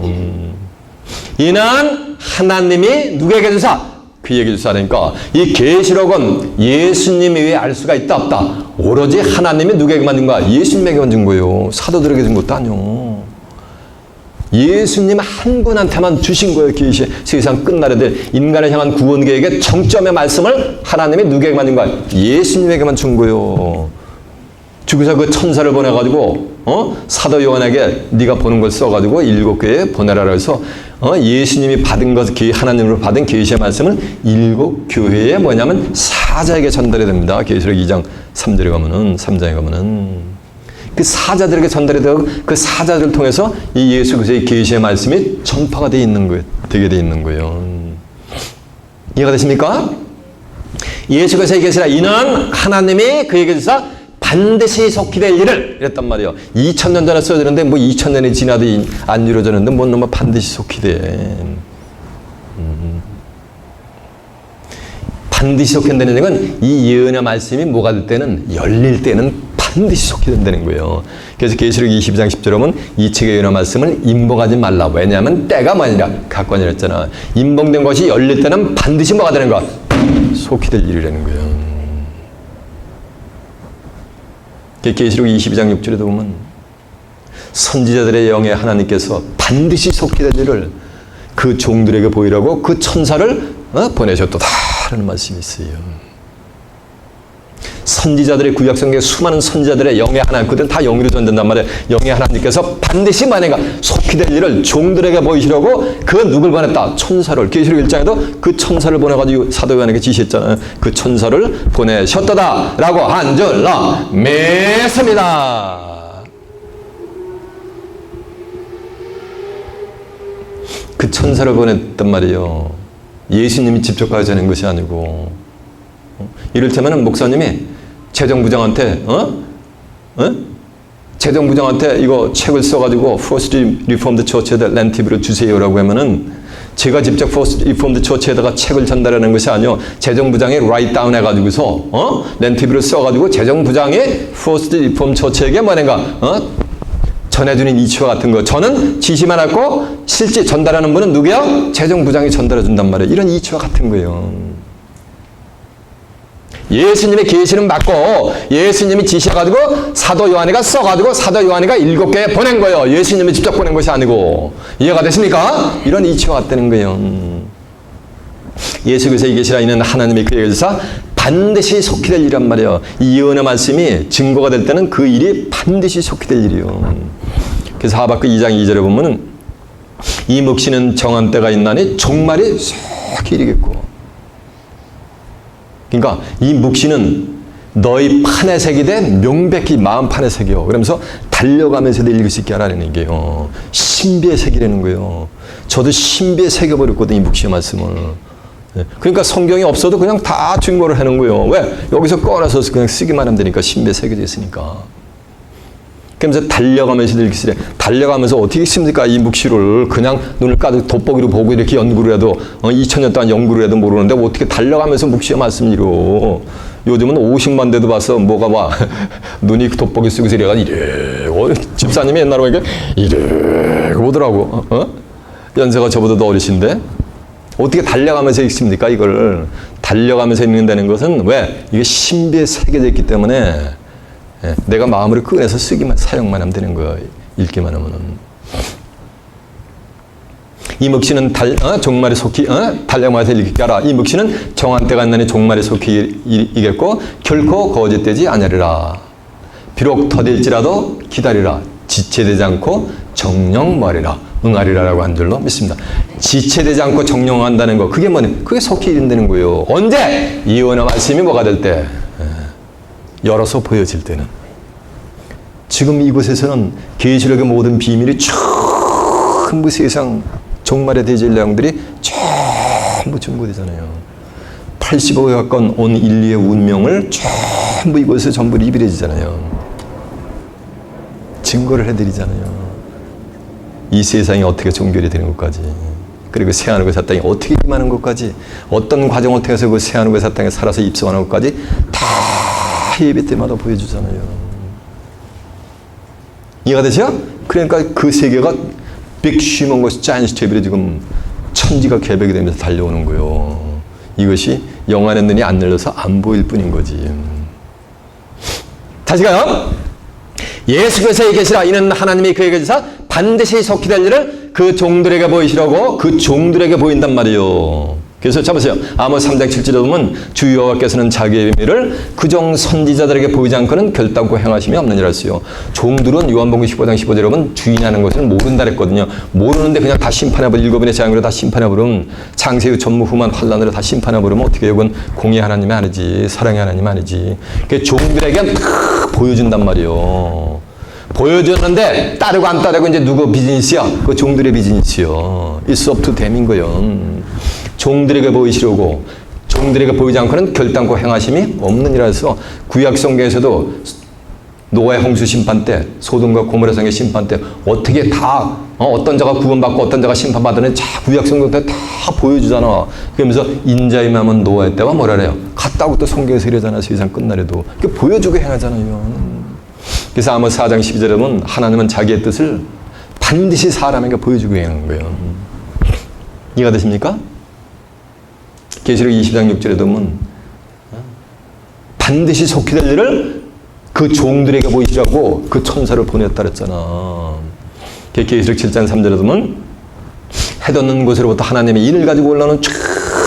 이는 하나님이 누구에게 주사? 그에게 주사니까 이 계시록은 예수님 외에 알 수가 있다 없다? 오로지 하나님이 누구에게 만든 거야? 예수님에게만 준 거예요. 사도들에게 준 것도 아니요. 예수님 한 분한테만 주신 거예요. 계시. 세상 끝날에 될 인간을 향한 구원 계획의 정점의 말씀을 하나님이 누구에게 만든 거야? 예수님에게만 준 거예요. 주께서 그 천사를 보내가지고 사도 요한에게 네가 보는 걸 써가지고 7교회에 보내라 해서 예수님이 받은 것, 하나님으로 받은 계시의 말씀을 7교회에 뭐냐면 사자에게 전달이 됩니다. 계시록 2장 3절에 가면은, 3장에 가면은 그 사자들에게 전달이 되고 그 사자들을 통해서 이 예수 그리스도의 계시의 말씀이 전파가 되어 있는 거예요. 되게 되어 있는 거예요. 이해가 되십니까? 예수 그리스도의 계시라 이는 하나님이 그에게 주사 반드시 속히 될 일을 이랬단 말이에요. 2000년 전에 써졌는데 뭐 2000년이 지나도 안 이루어졌는데 뭐 반드시 속히 돼. 반드시 속히 된다는 건 이 예언의 말씀이 뭐가 될 때는, 열릴 때는 반드시 속히 된다는 거예요. 그래서 계시록 22장 10절에 보면 이 책의 예언의 말씀을 임봉하지 말라고. 왜냐하면 때가 뭐니라 갖고 아니랬잖아. 임봉된 것이 열릴 때는 반드시 뭐가 되는 거야? 속히 될 일이라는 거예요. 계시록 22장 6절에도 보면 선지자들의 영에 하나님께서 반드시 속히 될 일을 그 종들에게 보이라고 그 천사를 보내셨도다라는 말씀이 있어요. 선지자들의 구약성경에 수많은 선지자들의 영의 하나님, 그들은 다 영으로 전된단 말이에요. 영의 하나님께서 반드시 만약에 속히 될 일을 종들에게 보이시려고 그 누굴 보냈다? 천사를. 계시록 1장에도 그 천사를 보내가지고 사도 요한에게 지시했잖아요. 그 천사를 보내셨다라고 한 줄로 믿습니다. 그 천사를 보냈단 말이에요. 예수님이 직접 가르치는 것이 아니고. 이를테면 목사님이 재정부장한테 재정부장한테 이거 책을 써가지고 First Reformed Church에다 렌티브로 주세요라고 하면은 제가 직접 First Reformed Church에다가 책을 전달하는 것이 아니요. 재정부장이 write down 해가지고서 렌티브로 써가지고 재정부장이 First Reformed Church에게 뭐는가 전해주는 이치와 같은 거. 저는 지시만 하고 실제 전달하는 분은 누구야? 재정부장이 전달해 준단 말이에요. 이런 이치와 같은 거예요. 예수님의 계시는 맞고 예수님이 지시해가지고 사도 요한이가 써가지고 사도 요한이가 7개에 보낸 거예요. 예수님이 직접 보낸 것이 아니고. 이해가 되십니까? 이런 이치와 같다는 거예요. 예수 그리스도의 계시라 이는 하나님이 그에게 주사 반드시 속히 될 일이란 말이에요. 이 예언의 말씀이 증거가 될 때는 그 일이 반드시 속히 될 일이에요. 그래서 하박국 2장 2절에 보면은 이 묵시는 정한 때가 있나니 종말이 속히 이르겠고. 그러니까 이 묵시는 너희 판에 새기되 명백히 마음 판에 새겨. 그러면서 달려가면서도 읽을 수 있게 하라는 얘기예요. 신비에 새기라는 거예요. 저도 신비에 새겨버렸거든요, 이 묵시의 말씀을. 그러니까 성경이 없어도 그냥 다 증거를 하는 거예요. 왜? 여기서 꺼내서 그냥 쓰기만 하면 되니까, 신비에 새겨져 있으니까. 그러면서 달려가면서 읽으시래. 달려가면서 어떻게 읽습니까? 이 묵시를 그냥 눈을 까도 돋보기로 보고 이렇게 연구를 해도 2000년 동안 연구를 해도 모르는데 어떻게 달려가면서 묵시의 말씀을 이뤄. 요즘은 50만 대도 봐서 뭐가 와. 눈이 돋보기 쓰고서 이래가지고 집사님이 옛날에 보니까 이래 보더라고. 연세가 저보다도 어리신데 어떻게 달려가면서 읽습니까? 이걸 달려가면서 읽는다는 것은 왜? 이게 신비에 새겨져 있기 때문에 내가 마음으로 꺼내서 쓰기만, 사용만 하면 되는 거예요. 읽기만 하면은. 이 묵시는 종말에 속히 달려가면서 읽게 하라. 이 묵시는 정한 때가 있나니 종말에 속히 이겠고 결코 거짓되지 아니하리라. 비록 더딜지라도 기다리라. 지체되지 않고 정령하리라. 응하리라라고 한 줄로 믿습니다. 지체되지 않고 정령한다는 거, 그게 뭐냐? 그게 속히 이른다는 거예요. 언제? 이혼의 말씀이 뭐가 될 때? 열어서 보여질 때는. 지금 이곳에서는 계시록의 모든 비밀이 전부 세상 종말의 대질 내용들이 전부 증거되잖아요. 80억에 가까운 온 인류의 운명을 전부 이곳에 전부 리뷰해지잖아요. 증거를 해드리잖아요. 이 세상이 어떻게 종결이 되는 것까지, 그리고 새하늘과 새 땅이 어떻게 임하는 것까지, 어떤 과정을 통해서 그 새하늘과 새 땅에 살아서 입성하는 것까지 다 예배 때마다 보여주잖아요. 이해가 되세요? 그러니까 그 세계가 빅쉬먼 것이 자이언트 스텝으로 지금 천지가 개벽이 되면서 달려오는 거예요. 이것이 영안의 눈이 안 열려서 안 보일 뿐인 거지. 다시 가요. 예수께서 계시라. 이는 하나님이 그에게 주사 반드시 속히 될 일을 그 종들에게 보이시라고. 그 종들에게 보인단 말이에요. 그래서 잡으세요. 아모스 3장 7절에 보면 주 여호와께서는 자기의 비밀을 그종 선지자들에게 보이지 않고는 결단코 행하심이 없느니라 했어요. 종들은 요한복음 15장 15절에 보면 주인하는 것을 모른다 그랬거든요. 모르는데 그냥 다 심판해버려. 일곱인의 재앙으로 다 심판해버리면, 창세의 전무후무한 환란으로 다 심판해버리면 어떻게 이건 공의 하나님이 아니지, 사랑의 하나님이 아니지. 그 종들에게 탁 보여준단 말이에요. 보여줬는데 따르고 안 따르고 이제 누구 비즈니스야? 그 종들의 비즈니스요. It's up to them인 거예요. 종들에게 보이시려고, 종들에게 보이지 않고는 결단코 행하심이 없느니라 해서 구약 성경에서도 노아의 홍수 심판 때, 소돔과 고모라 성의 심판 때 어떻게 다 어떤 자가 구원받고 어떤 자가 심판받는 자 구약 성경 때 다 보여주잖아. 그러면서 인자의 마음은 노아의 때와 뭐라 그래요? 같다고 또 성경에서 이러잖아. 세상 끝날에도. 그게 보여주고 행하잖아요. 그래서 아모스 4장 12절에 보면 하나님은 자기의 뜻을 반드시 사람에게 보여주고 행하는 거예요. 이해가 되십니까? 계시록 20장 6절에 보면 반드시 속히 될 일을 그 종들에게 보이시라고 그 천사를 보냈다 그랬잖아. 계시록 7장 3절에 보면 해 돋는 곳으로부터 하나님의 인을 가지고 올라오는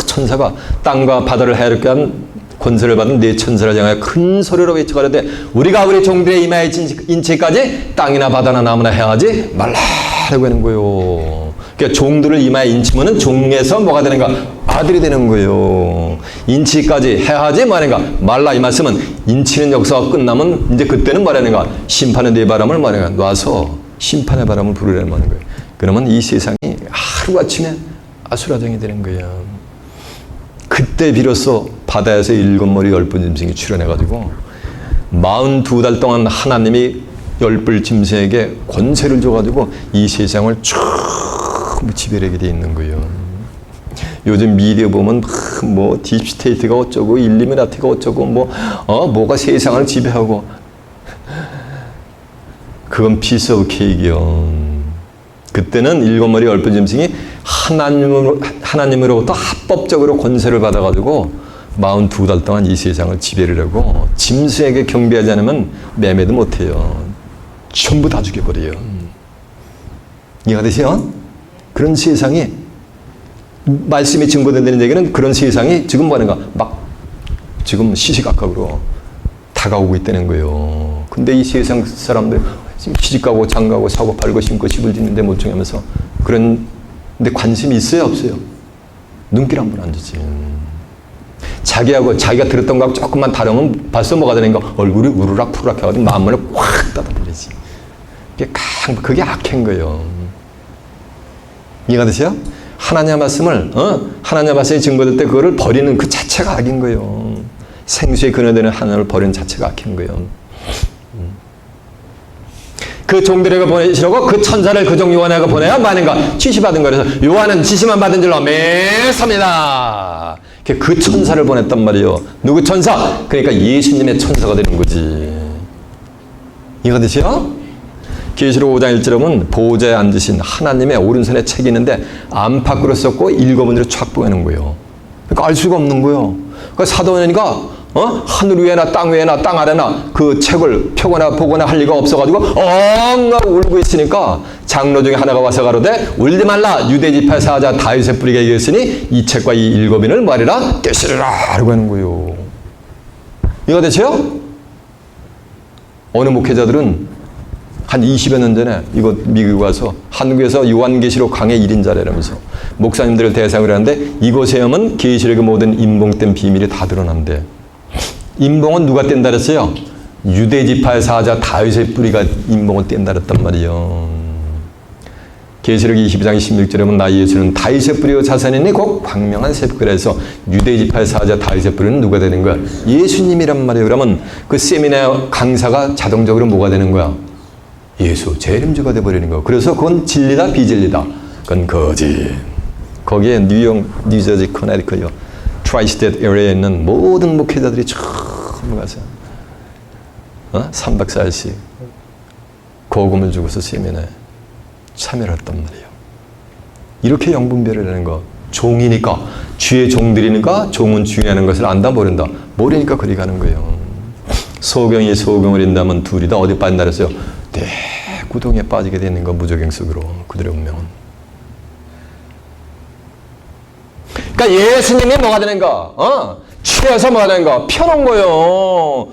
천사가 땅과 바다를 해롭게 한 권세를 받은 네 천사를 향하여 큰 소리로 외쳐가려되 우리가 우리 종들의 이마에 인치까지 땅이나 바다나 나무나 행하지 말라라고 하는 거예요. 그러니까 종들을 이마에 인치면은 종에서 뭐가 되는가? 아들이 되는 거예요. 인치까지 해하지 말하는가? 말라. 이 말씀은 인치는 역사가 끝나면 이제 그때는 말하는가? 심판의 네 바람을 말하는가? 놔서 심판의 바람을 부르려는 거예요. 그러면 이 세상이 하루아침에 아수라장이 되는 거예요. 그때 비로소 바다에서 7머리 10뿔 짐승이 출현해가지고 42달 동안 하나님이 10뿔 짐승에게 권세를 줘가지고 이 세상을 전부 지배하게 돼 있는 거예요. 요즘 미디어 보면 뭐 딥스테이트가 어쩌고 일루미나티가 어쩌고 뭐가 세상을 지배하고, 그건 피스 오브 케이크요. 그때는 7머리 10뿔 짐승이 하나님으로부터 합법적으로 권세를 받아가지고 42달 동안 이 세상을 지배를 하고, 짐승에게 경배하지 않으면 매매도 못해요. 전부 다 죽여버려요. 이해가 되세요? 그런 세상이, 말씀이 증거된다는 얘기는 그런 세상이 지금 뭐하는가? 막 지금 시시각각으로 다가오고 있다는 거예요. 근데 이 세상 사람들 시집가고 장가고 사고 팔고 심고 집을 짓는데 멀쩡하면서 그런데 관심이 있어요 없어요? 눈길 한 번 안 주지. 자기하고 자기가 들었던 거하고 조금만 다르면 벌써 뭐가 되는가? 얼굴이 우르락 푸르락 해가지고 마음문을 확 닫아버리지. 그게 악한 거예요. 이해가 되세요? 하나님의 말씀을, 하나님의 말씀이 증거될 때 그거를 버리는 그 자체가 악인 거예요. 생수에 근원되는 하나님을 버리는 자체가 악인 거예요. 그 종들에게 보내시려고 그 천사를 그 종 요한에게 보내야 마는가? 지시받은 거라서 요한은 지시만 받은 줄로 매섭니다. 그 천사를 보냈단 말이에요. 누구 천사? 그러니까 예수님의 천사가 되는 거지. 이해가 되세요? 계시록 5장 1절에 보면 보호자에 앉으신 하나님의 오른손에 책이 있는데 안팎으로 썼고 읽어본 대로 촥 보이는 거예요. 그러니까 알 수가 없는 거예요. 그러니까 사도니까 하늘 위에나 땅 위에나 땅 아래나 그 책을 펴거나 보거나 할 리가 없어가지고 엉엉 울고 있으니까 장로 중에 하나가 와서 가로되 울지 말라 유대 지파 사자 다윗의 뿌리가 이겼으니 이 책과 이 일곱인을 말이라 떼시리라 라고 하는 거예요. 이해가 되세요? 어느 목회자들은 한 20여 년 전에 이거 미국 와서 한국에서 요한계시록 강의 1인자라면서 목사님들을 대상으로 하는데 이곳에 오면 계시록의 모든 인봉된 비밀이 다 드러난대. 인봉은 누가 뗀다 그랬어요? 유대 지파의 사자 다윗의 뿌리가 인봉을 뗀다 그랬단 말이에요. 계시록 22장 16절에 보면 나 예수는 다윗의 뿌리요 자손이니 곧 광명한 셉그래서 유대 지파의 사자 다윗의 뿌리는 누가 되는 거야? 예수님이란 말이에요. 그러면 그 세미나 강사가 자동적으로 뭐가 되는 거야? 예수, 재림주가 돼버리는 거야. 그래서 그건 진리다 비진리다. 그건 거짓. 거기에 뉴욕, 뉴저지, 커네티컷 트라이스테이트 에리어에 있는 모든 목회자들이 처음 가서 3박 4일씩 거금을 주고서 세미나에 참여를 했단 말이에요. 이렇게 영분별을 하는 거. 종이니까 주의 종들이니까 종은 중요한 것을 안다 모른다. 모르니까 그리 가는 거예요. 소경이 소경을 인다면 둘이 다 어디 빠진다 그랬어요? 대구동에 빠지게 되는 거 무적행 속으로 그들의 운명은. 그러니까 예수님이 뭐가 되는가? 취해서 뭐가 되는가? 펴놓은 거예요.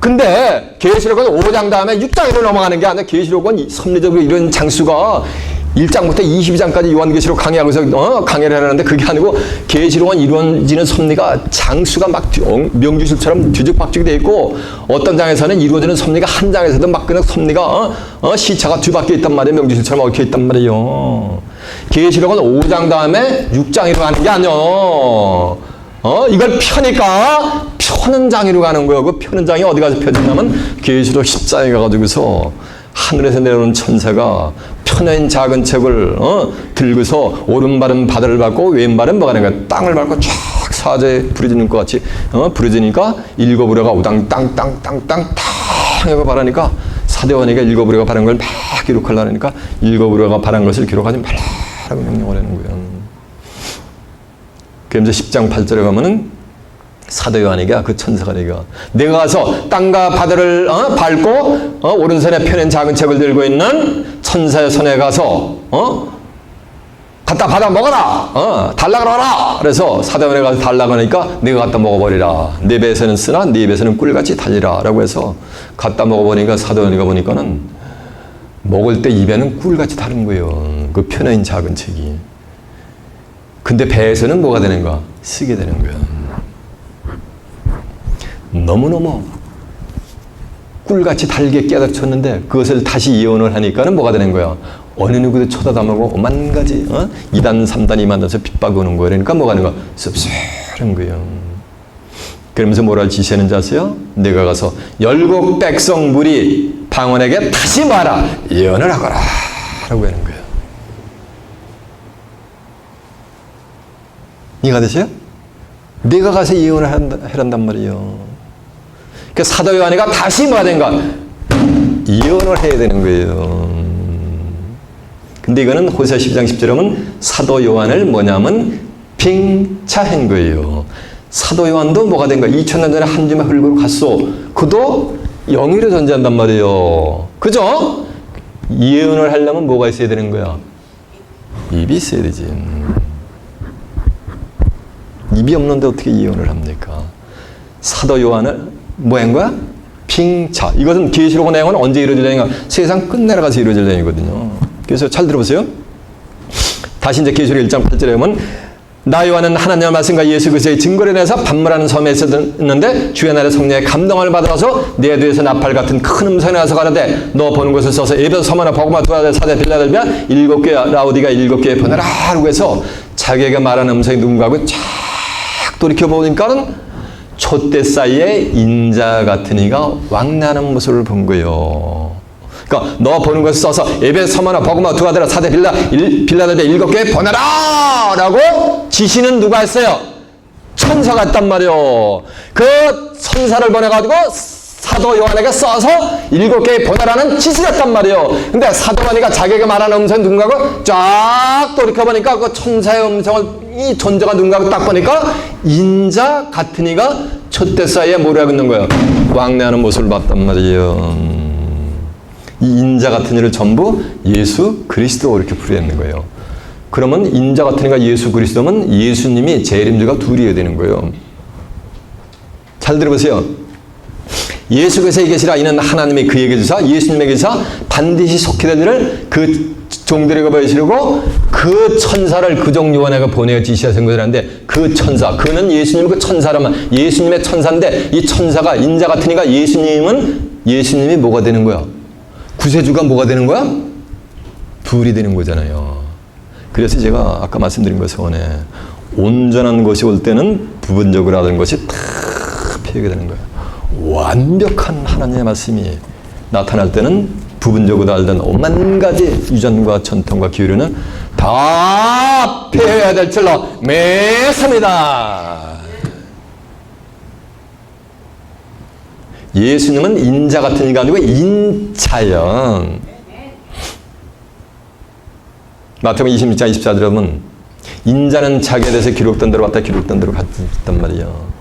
근데 계시록은 5장 다음에 6장으로 넘어가는 게 아니라 계시록은 섭리적으로 이런 장수가 1장부터 22장까지 요한계시록 강의하면서 강의를 하는데 그게 아니고 계시록은 이루어지는 섭리가 장수가 막 명주실처럼 뒤죽박죽이 되어 있고 어떤 장에서는 이루어지는 섭리가 한 장에서도 막 그냥 섭리가 시차가 뒤바뀌어 있단 말이에요. 명주실처럼 얽혀 있단 말이에요. 계시록은 5장 다음에 6장으로 가는 게 아니요. 이걸 펴니까 펴는 장으로 가는 거예요. 그 펴는 장이 어디 가서 펴지냐면 계시록 10장에 가가지고서 하늘에서 내려오는 천사가 펴낸 작은 책을 들고서 오른발은 바다를 밟고 왼발은 뭐가 되는 거야? 땅을 밟고 쫙 사자에 부르짖는 것 같이 부르짖으니까 일곱 우려가 우당 땅땅땅땅 하고 바라니까 사대원에게 일곱 우려가 바란 걸 막 기록하려니까 일곱 우려가 바란 것을 기록하지 말라고 명령을 하는 거예요. 그러면서 10장 8절에 가면은 사도 요한에게 그 천사가 내가 가서 땅과 바다를 밟고 오른손에 펴낸 작은 책을 들고 있는 천사의 손에 가서 갖다 받아 먹어라. 달라 그러라. 그래서 사도 요한에 가서 달라 그러니까 내가 갖다 먹어버리라. 네 배에서는 쓰나 네 배에서는 꿀같이 달리라 라고 해서 갖다 먹어보니까 사도 요한이가 보니까는 먹을 때 입에는 꿀같이 다른 거예요. 그 펴낸 작은 책이. 근데 배에서는 뭐가 되는가? 쓰게 되는 거야. 너무너무 꿀같이 달게 깨닫췄는데 그것을 다시 예언을 하니까는 뭐가 되는 거야? 어느 누구도 쳐다다보고 오만 가지 2단 3단이 만나서 핍박이 오는 거야. 그러니까 뭐가 하는 거야? 씁쓸한 거예요. 그러면서 뭐라 지시하는지 아세요? 내가 가서 열국 백성 무리 방언에게 다시 말아 예언을 하거라 라고 하는 거예요. 이해가 되세요? 내가 가서 예언을 해란단 말이에요. 그 사도 요한이가 다시 뭐가 된가? 예언을 해야 되는 거예요. 근데 이거는 호세아 12장 10절에 보면 사도 요한을 뭐냐면 빙차한 거예요. 사도 요한도 뭐가 된가? 2000년 전에 한 줌의 흙으로 갔어. 그도 영의로 존재한단 말이에요. 그죠? 예언을 하려면 뭐가 있어야 되는 거야? 입이 있어야 되지. 입이 없는데 어떻게 예언을 합니까? 사도 요한을 뭐 한 거야? 빙차. 이것은 계시록 내용은 언제 이루어질 내용인가? 세상 끝내러 가서 이루어질 내용이거든요. 그래서 잘 들어보세요. 다시 이제 계시록 1장 8절에 보면 나 요한은 하나님의 말씀과 예수 그리스도의 증거를 인해서 반물하는 섬에 있었는데 주의 날에 성령의 감동을 받아서 내 뒤에서 나팔 같은 큰 음성이 나서 가라되 너 보는 것을 써서 에베소, 서머나, 버가마, 두아데, 사데, 빌라델비아 7교회, 라오디가 7교회에 보내라 라고 해서 자기가 말하는 음성이 누군가고 쫙 돌이켜보니까는 촛대 사이에 인자 같은 이가 왕래하는 모습을 본 거예요. 그러니까 너 보는 것을 써서 에베소, 서머나, 버가마, 두아데, 사데, 빌라델비아 7교회에 보내라 라고 지시는 누가 했어요? 천사가 했단 말이에요. 그 천사를 보내가지고 사도 요한에게 써서 7개에 보내라는 지시를 했단 말이에요. 근데 사도 요한이가 자기가 말하는 음성이 누군가고 쫙 돌이켜보니까 그 천사의 음성을 이 존재가 누군가고 딱 보니까 인자 같은 이가 촛대 사이에 모래하고 있는 거예요. 왕래하는 모습을 봤단 말이에요. 이 인자 같은 이를 전부 예수 그리스도 이렇게 부르는 거예요. 그러면 인자 같은 이가 예수 그리스도면 예수님이 재림주가 둘이어야 되는 거예요. 잘 들어보세요. 예수 그리스도에 계시라 이는 하나님이 그에게 주사 예수님에게 주사 반드시 속히 될 일을 그 종들에게 보이시려고 그 천사를 그 종 요한에게 보내어 지시하신 것이라는데 그 천사, 그는 예수님 그 천사라면 예수님의 천사인데 이 천사가 인자 같은 이가 예수님이 뭐가 되는 거야? 구세주가 뭐가 되는 거야? 둘이 되는 거잖아요. 그래서 제가 아까 말씀드린 것처럼 온전한 것이 올 때는 부분적으로 하던 것이 다 피하게 되는 거예요. 완벽한 하나님의 말씀이 나타날 때는 부분적으로 알던 오만 가지 유전과 전통과 기류는 다 폐해야 될 줄로 믿습니다. 예수님은 인자 같은 이가 아니고 인자형. 마태복음 26장 24절에 보면 인자는 자기에 대해서 기록된 대로 왔다 기록된 대로 갔단 말이에요.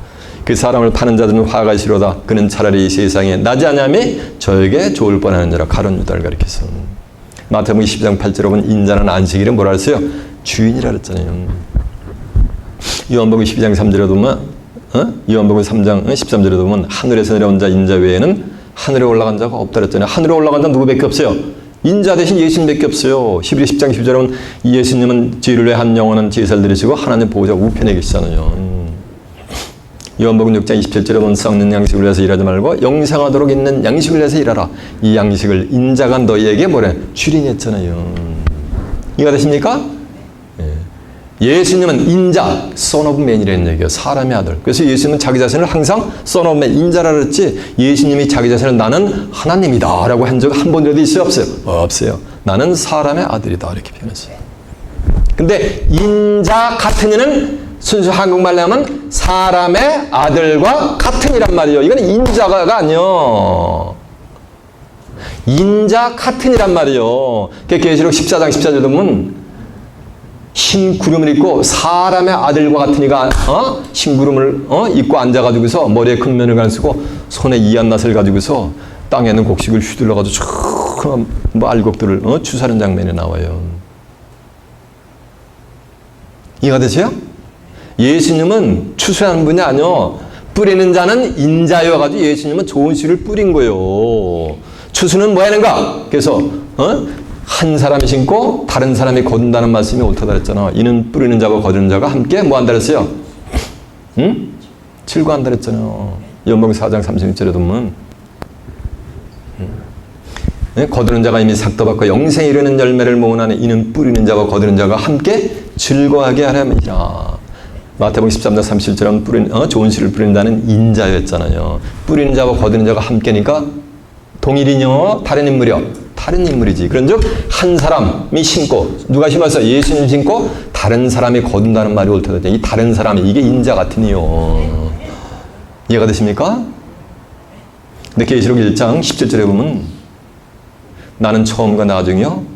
그 사람을 파는 자들은 화가 있으로다. 그는 차라리 이 세상에 나지 아니함이 저에게 좋을 뻔하는 자라. 가룟 유다를 가리켜서. 마태복음 12장 8절에 보면 인자는 안식일에 뭐라 했어요? 주인이라 그랬잖아요. 요한복음 12장 3절에 보면 요한복음 3장 13절에 보면 하늘에서 내려온 자 인자 외에는 하늘에 올라간 자가 없다 그랬잖아요. 하늘에 올라간 자 누구밖에 없어요? 인자 대신 예수님밖에 없어요. 히브리 10장 10절에 보면 예수님은 죄를 위해 한 영원한 제사를 드리시고 하나님 보호자 우편에 계시잖아요. 요한복음 6장 27절에 보면 썩는 양식을 위해서 일하지 말고 영생하도록 있는 양식을 위해서 일하라. 이 양식을 인자가 너희에게 뭐래? 주리니 했잖아요. 이해가 되십니까? 예수님은 인자, son of man이라는 얘기예요. 사람의 아들. 그래서 예수님은 자기 자신을 항상 son of man, 인자라 그랬지 예수님이 자기 자신을 나는 하나님이다 라고 한 적 한 번이라도 있어요? 없어요? 없어요. 나는 사람의 아들이다 이렇게 표현했어요. 근데 인자 같은 이는 순수 한국말로 하면 사람의 아들과 같은 이란 말이에요. 이건 인자가 아니요. 인자 같은 이란 말이에요. 계시록 14장 14절에 보면 흰 구름을 입고 사람의 아들과 같은 이가 흰 구름을 입고 앉아가지고서 머리에 금면을 감쓰고 손에 이한낫을 가지고서 땅에 있는 곡식을 휘둘러가지고 쭉 알곡들을 추수하는 장면이 나와요. 이해가 되세요? 예수님은 추수하는 분이 아니요. 뿌리는 자는 인자여가지고 예수님은 좋은 씨를 뿌린 거예요. 추수는 뭐 하는가? 그래서 한 사람이 심고 다른 사람이 거둔다는 말씀이 옳다 그랬잖아. 이는 뿌리는 자와 거두는 자가 함께 뭐 한다 그랬어요? 응? 질거한다 그랬잖아요. 요한복음 4장 36절에 보면 거두는 자가 이미 삭도 받고 영생에 이르는 열매를 모으나니 이는 뿌리는 자와 거두는 자가 함께 즐거워하게 하려니라. 마태복음 13장 37절은 좋은 씨를 뿌리는 자는 인자였잖아요. 뿌리는 자와 거두는 자가 함께니까 동일이뇨? 다른 인물이요? 다른 인물이지. 그런즉 한 사람이 심고 누가 심었어요? 예수님 심고 다른 사람이 거둔다는 말이 옳다. 이 다른 사람이 이게 인자 같으니요. 이해가 되십니까? 근데 계시록 1장 17절에 보면 나는 처음과 나중이요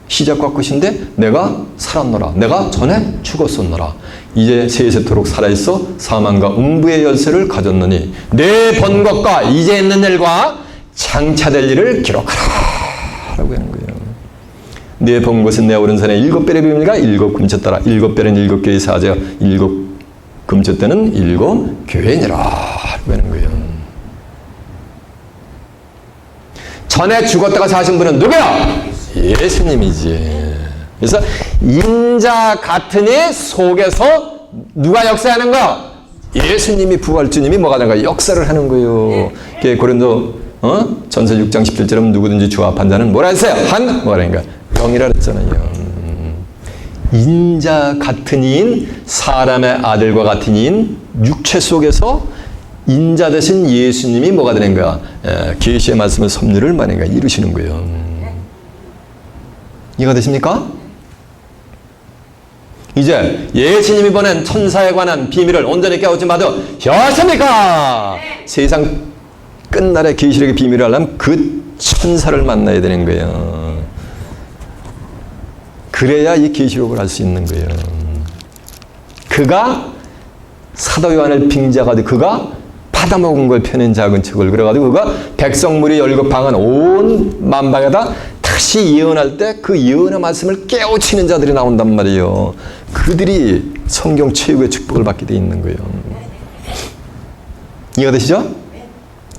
시작과 끝인데 내가 살았노라. 내가 전에 죽었었노라. 이제 세세토록 살아있어 사망과 음부의 열쇠를 가졌느니 내 본 것과 이제 있는 일과 장차될 일을 기록하라 라고 하는 거예요. 내 본 것은 내 오른손에 7별의 비밀과 7금초 따라 7별은 7개의 사제와 7금초 때는 7교회니라 라고 하는 거예요. 전에 죽었다가 사신 분은 누구야? 예수님이지. 그래서 인자 같은 이 속에서 누가 역사하는가? 예수님이 부활주님이 뭐가 하는 거야? 역사를 하는 거예요. 고린도 전서 6장 17절은 누구든지 주와 합한 자는 뭐라 했어요? 뭐라 하는 거야? 영이라 그랬잖아요. 인자 같은 이인, 사람의 아들과 같은 이인, 육체 속에서 인자 되신 예수님이 뭐가 되는 거야? 계시의 말씀을 섭리를 만약에 이루시는 거예요. 이해가 되십니까? 이제 예수님이 보낸 천사에 관한 비밀을 온전히 깨우친 바도 였습니까? 세상 끝날의 계시록의 비밀을 알려면 그 천사를 만나야 되는 거예요. 그래야 이 계시록을 알 수 있는 거예요. 그가 사도 요한을 빙자가지고 그가 받아먹은 걸 펴낸 작은 책을 그래가지고 그가 백성무리 열국방한 온 만방에다 다시 예언할 때 그 예언의 말씀을 깨우치는 자들이 나온단 말이에요. 그들이 성경 최고의 축복을 받게 돼 있는 거예요. 이해가 되시죠?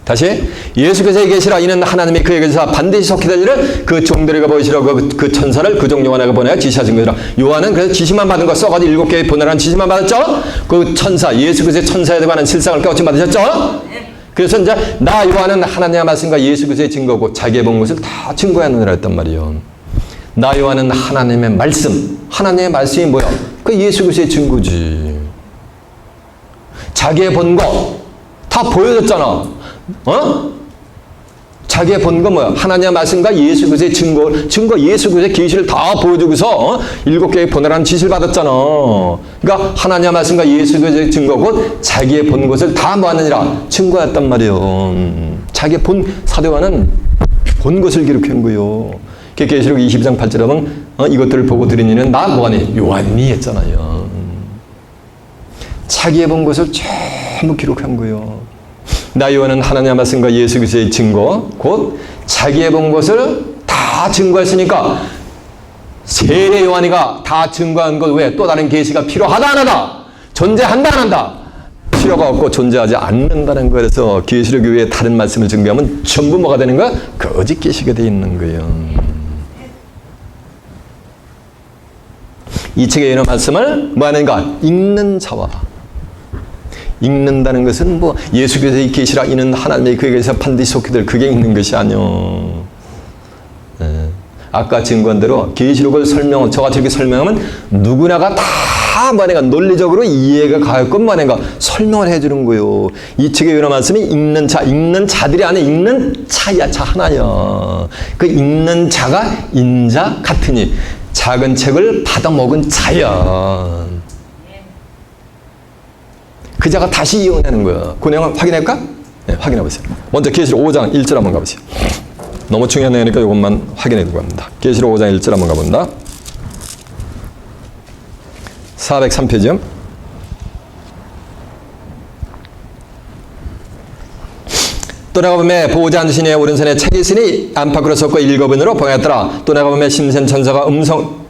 다시 예수께서 계시라 이는 하나님이 그에게서 반드시 속히 될 일을 그 종들에게 보이시라고 그 천사를 그 종 요한에게 보내어 지시하신 것이라. 요한은 그래서 지시만 받은 거 써가지고 7개의 보내라는 지시만 받았죠. 그 천사 예수께서의 천사에 관한 실상을 깨우침 받으셨죠. 그래서 이제 나 요한은 하나님의 말씀과 예수 그리스도의 증거고 자기의 본 것을 다 증거하느니라 했단 말이에요. 나 요한은 하나님의 말씀, 하나님의 말씀이 뭐야? 그 예수 그리스도의 증거지. 자기의 본 거 다 보여줬잖아. 자기의 본 거 뭐야? 하나님의 말씀과 예수 그리스도의 증거 예수 그리스도의 계시를 다 보여주고서 7개의 보내라는 지시를 받았잖아. 그러니까 하나님의 말씀과 예수 그리스도의 증거 곧 자기의 본 것을 다 뭐하느니라 증거했단 말이에요. 자기의 본 사도요한은 본 것을 기록한 거예요. 계시록 22장 8절에 보면 이것들을 보고 들은 이는 나 뭐하니? 요한이 했잖아요. 자기의 본 것을 전부 기록한 거예요. 나 요한은 하나님의 말씀과 예수 그리스도의 증거 곧 자기의 본 것을 다 증거했으니까 세례 요한이가 다 증거한 것 외에 또 다른 계시가 필요하다 안 하다? 존재한다 안 한다? 필요가 없고 존재하지 않는다는 거에서 계시록 외에 다른 말씀을 증거하면 전부 뭐가 되는 거야? 거짓 계시가 되어 있는 거예요. 이 책에 있는 말씀을 뭐 하는가? 읽는 자와 읽는다는 것은 뭐 예수 그리스도의 계시라 이는 하나님의 그에게서 반드시 속히 될 그게 읽는 것이 아니요. 아까 증거한 대로 계시록을 저같이 이렇게 설명하면 누구나가 다 뭐냐가 논리적으로 이해가 가게끔 뭐냐가 설명을 해주는 거예요. 이 책의 요나 말씀이 읽는 자들이 아니라 읽는 자야, 자 하나야. 그 읽는 자가 인자 같으니 작은 책을 받아먹은 자야. 그 자가 다시 예언하는 거야. 그 내용을 확인할까? 네, 확인해 보세요. 먼저 계시록 5장 1절 한번 가보세요. 너무 중요한 내용이니까 이것만 확인해 두고 갑니다. 계시록 5장 1절 한번 가본다. 403페이지요. 또 내가 보매 보호자 앉으신 이의 오른손에 책이 있으니 안팎으로 섞고 7번으로 봉했더라. 또 내가 보매 심센 천사가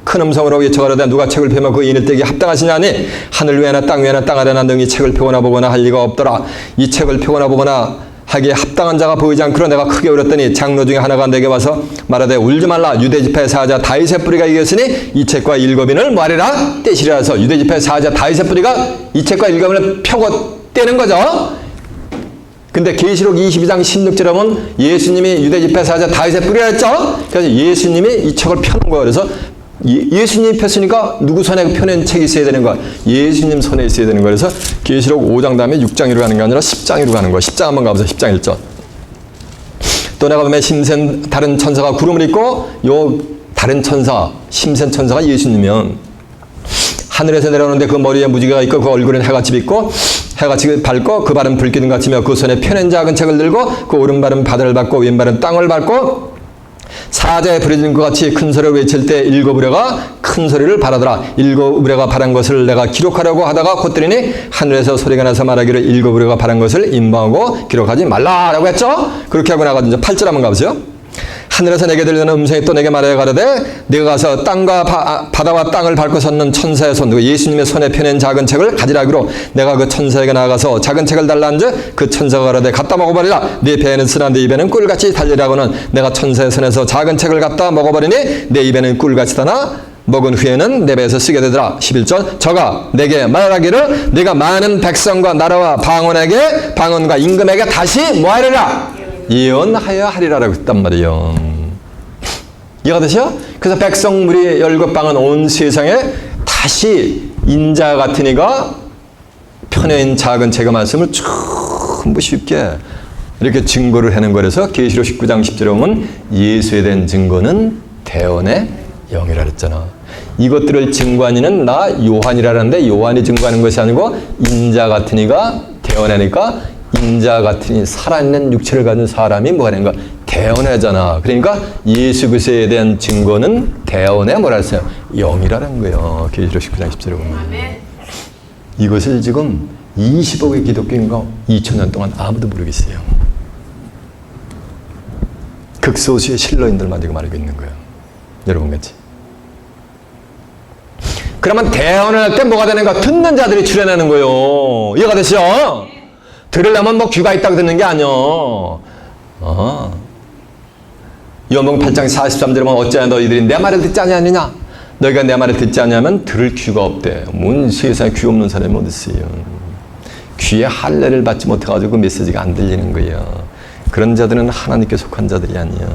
큰 음성으로 외쳐가로되 누가 책을 펴면 그 인을 떼기 합당하시냐니 하늘 위에나 땅 위에나 땅 아래나 능히 책을 펴거나 보거나 할 리가 없더라. 이 책을 펴거나 보거나 하기에 합당한 자가 보이지 않고로 내가 크게 울었더니 장로 중에 하나가 내게 와서 말하되 울지 말라. 유대지파의 사자 다윗의 뿌리가 이겼으니 이 책과 7인을 뭐하리라 떼시리라 해서 유대지파의 사자 다윗의 뿌리가 이 책과 7인을 펴고 떼는 거죠. 근데 계시록 22장 16절에 보면 예수님이 유대지파의 사자 다윗의 뿌리라 했죠. 그래서 예수님이 이 책을 펴는 거예요. 그래서 예수님이 폈으니까 누구 손에 펴낸 책이 있어야 되는 거야? 예수님 손에 있어야 되는 거야. 그래서 계시록 5장 다음에 6장으로 가는 게 아니라 10장으로 가는 거야. 10장 한번 가보세요. 10장 1절. 또 내가 보면 심센 다른 천사가 구름을 입고 요 다른 천사, 심센 천사가 예수님이면 하늘에서 내려오는데 그 머리에 무지개가 있고 그 얼굴엔 해같이 빛고 해같이 밝고 그 발은 불기둥 같으며 그 손에 펴낸 작은 책을 들고 그 오른발은 바다를 밟고 왼발은 땅을 밟고 사자에 부려진 것 같이 큰 소리를 외칠 때 7 의뢰가 큰 소리를 바라더라. 7 의뢰가 바란 것을 내가 기록하려고 하다가 곧들이니 하늘에서 소리가 나서 말하기를 7 의뢰가 바란 것을 임방하고 기록하지 말라라고 했죠. 그렇게 하고 나가서 이제 8절 한번 가보세요. 하늘에서 내게 들리는 음성이 또 내게 말하여 가로되 네가 가서 땅과 바다와 땅을 밟고 섰는 천사의 손 예수님의 손에 펴낸 작은 책을 가지라기로 내가 그 천사에게 나가서 작은 책을 달라한즉 그 천사가 가로되 갖다 먹어버리라. 네 배에는 쓰나 네 입에는 꿀같이 달리라고는 내가 천사의 손에서 작은 책을 갖다 먹어버리니 내 입에는 꿀같이 다나 먹은 후에는 내 배에서 쓰게 되더라. 11절 저가 내게 말하기를 네가 많은 백성과 나라와 방언과 임금에게 다시 뭐하리라? 예언하여 하리라라고 했단 말이에요. 이해가 되시죠? 그래서 백성 무리 열국방은 온 세상에 다시 인자 같은 이가 편해인 작은 제가 말씀을 전부 쉽게 이렇게 증거를 하는 거라서 계시록 19장 10절에 보면 예수에 대한 증거는 대언의 영이라 그랬잖아. 이것들을 증거하는 이는 나 요한이라는데 요한이 증거하는 것이 아니고 인자 같은 이가 대언하니까 인자 같은 이 살아있는 육체를 가진 사람이 뭐 하는 거 대언하잖아. 그러니까 예수 그리스도에 대한 증거는 대언의 뭐라 했어요? 영이라는 거예요. 계시록 19장 10절에 보면. 이것을 지금 20억의 기독교인과 2000년 동안 아무도 모르겠어요. 극소수의 신러인들만 지금 알고 있는 거예요. 여러분 같이. 그러면 대언을 할 때 뭐가 되는가? 듣는 자들이 출연하는 거예요. 이해가 되시죠? 들으려면 뭐 귀가 있다고 듣는 게 아니요. 요한복음 8장 43절에 보면 어찌하여 너희들이 내 말을 듣지 아니하느냐? 너희가 내 말을 듣지 않냐면 들을 귀가 없대. 뭔 세상에 귀 없는 사람이 어디 있어요? 귀에 할례를 받지 못해가지고 그 메시지가 안 들리는 거예요. 그런 자들은 하나님께 속한 자들이 아니에요.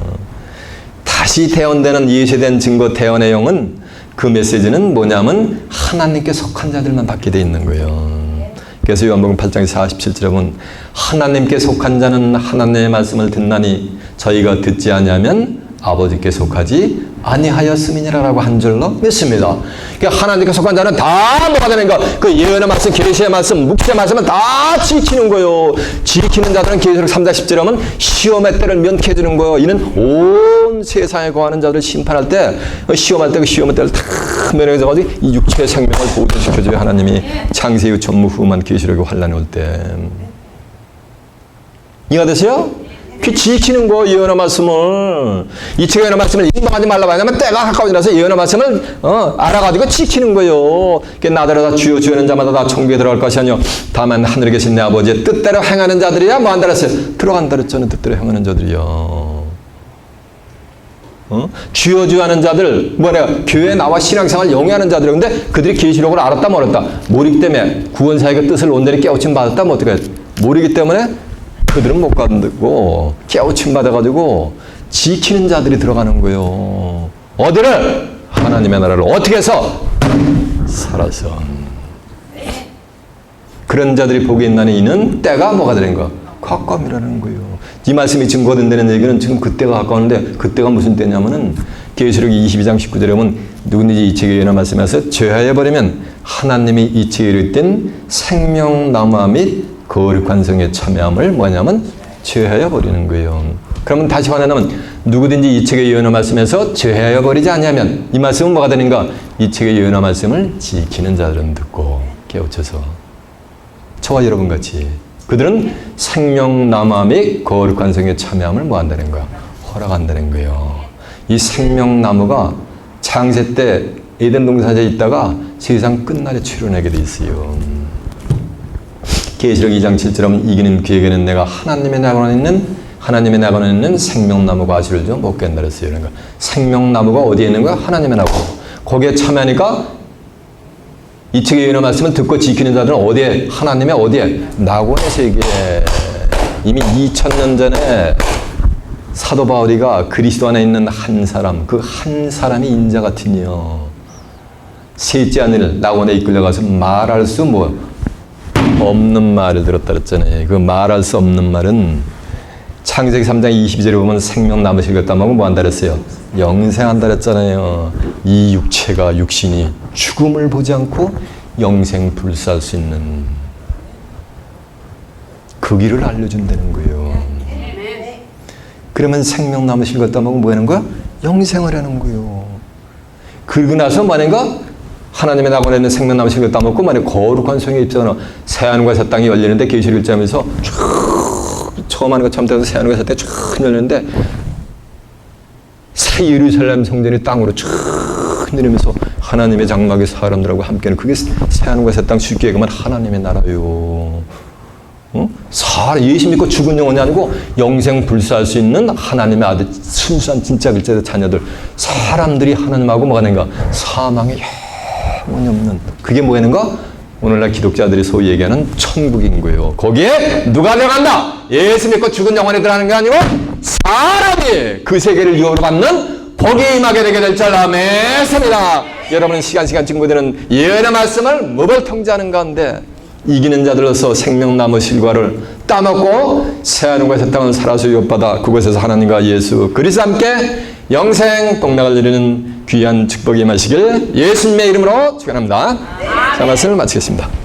다시 대언되는 예수에 대한 증거 대언의 영은 그 메시지는 뭐냐면 하나님께 속한 자들만 받게 돼 있는 거예요. 그래서 요한복음 8장 47절에 보면 하나님께 속한 자는 하나님의 말씀을 듣나니 저희가 듣지 않으면 아버지께 속하지 아니하였음이니라라고 한 줄로 믿습니다. 그러니까 하나님께 속한 자는 다 뭐가 되는가? 그 예언의 말씀, 계시의 말씀, 묵시의 말씀은 다 지키는 거예요. 지키는 자들은 계시록 3장 10절에 하면 시험의 때를 면케해 주는 거예요. 이는 온 세상에 거하는 자들을 심판할 때 시험할 때 그 시험의 때를 다 면역해 가지고 이 육체의 생명을 보존시켜줘요. 하나님이 창세기 전무후무한 계시록의 환란이 올 때. 이해가 되세요? 그 지키는 거 예언의 말씀을 이 책의 예언의 말씀을 임방하지 말라고 하냐면 때가 가까워지라서 예언의 말씀을 알아가지고 지키는 거예요. 나더러 주여 주여는 자마다 다 천국에 들어갈 것이 아니요 다만 하늘에 계신 내 아버지의 뜻대로 행하는 자들이야 뭐 한다 그랬어요? 들어간다 그랬잖아요. 뜻대로 행하는 자들이요. 주여 주여 하는 자들 뭐냐 교회에 나와 신앙생활 영위하는 자들이요. 근데 그들이 계시록을 알았다 모르다 모르기 때문에 구원사역의 뜻을 온전히 깨우침 받았다 뭐 어떻게 모르기 때문에 그들은 못 가고 깨우침 받아가지고 지키는 자들이 들어가는 거예요. 어디를? 하나님의 나라를 어떻게 해서? 살아서. 그런 자들이 복이 있나니 이는 때가 뭐가 되는가? 가까움이라는 거예요. 이 말씀이 증거된다는 얘기는 지금 그때가 가까웠는데 그때가 무슨 때냐면은 계시록 22장 19절에 보면 누구든지 이 책에 예언한 말씀에서 죄하여버리면 하나님이 이 책에 이르된 생명나무 및 거룩한 성에 참여함을 뭐냐면 죄하여 버리는 거예요. 그러면 다시 말하면 누구든지 이 책의 예언의 말씀에서 죄하여 버리지 않냐면 이 말씀은 뭐가 되는가? 이 책의 예언의 말씀을 지키는 자들은 듣고 깨우쳐서 저와 여러분 같이 그들은 생명나무 및 거룩한 성에 참여함을 뭐 한다는 거야? 허락한다는 거예요. 이 생명나무가 창세 때 에덴 동산에 있다가 세상 끝날에 출현하게 돼 있어요. 계시록 2장 7절에 이기는 그에게는 내가 하나님의 나무에 있는 생명나무가 아시를 좀 먹게 한다 그랬어요. 그러니까 생명나무가 어디에 있는 거야? 하나님의 나무. 거기에 참여하니까 이 책의 예언의 말씀을 듣고 지키는 자들은 어디에? 하나님의 어디에? 낙원의 세계에. 이미 2000년 전에 사도 바울이가 그리스도 안에 있는 한 사람, 그 한 사람이 인자 같으니요. 셋째 하늘 낙원에 이끌려가서 말할 수 없는 말을 들었다 그랬잖아요. 그 말할 수 없는 말은 창세기 3장 22절에 보면 생명나무 실겼다 하면 뭐 한다 그랬어요? 영생한다 그랬잖아요. 이 육체가 육신이 죽음을 보지 않고 영생 불사할 수 있는 그 길을 알려준다는 거예요. 그러면 생명나무 실겼다 하면 뭐 하는 거야? 영생을 하는 거예요. 그러고 나서 뭐 하는가? 하나님의 낙원에 있는 생명나무 실겨 따먹고 만약 거룩한 성에 있잖아. 새하늘과 새 땅이 열리는데 계시록 1장에서 처음 하는 것처럼 돼서 새하늘과 새 땅이 쭉 열리는데 새 예루살렘 성전이 땅으로 쭉 내리면서 하나님의 장막의 사람들하고 함께는 그게 새하늘과 새 땅 쉽게 얘기하면 하나님의 나라요. 예수 믿고 죽은 영혼이 아니고 영생 불사할 수 있는 하나님의 아들, 순수한 진짜 글자의 자녀들, 사람들이 하나님하고 뭐가 되는가? 사망의 영원히 없는, 그게 뭐가 되는가? 오늘날 기독자들이 소위 얘기하는 천국인 거예요. 거기에 누가 들어간다? 예수 믿고 죽은 영혼이 들어가는 게 아니고 사람이 그 세계를 유업으로 받는 복이 임하게 되게 될 줄 믿습니다. 여러분은 시간 증거되는 예언의 말씀을 무벌 통제하는 가운데 이기는 자들로서 생명나무 실과를 따먹고 새하늘과 새 땅을 살아서 유업받아 그곳에서 하나님과 예수 그리스도 함께 영생 복락을 이루는 귀한 축복이 임하시길 예수님의 이름으로 축원합니다. 자, 말씀을 마치겠습니다.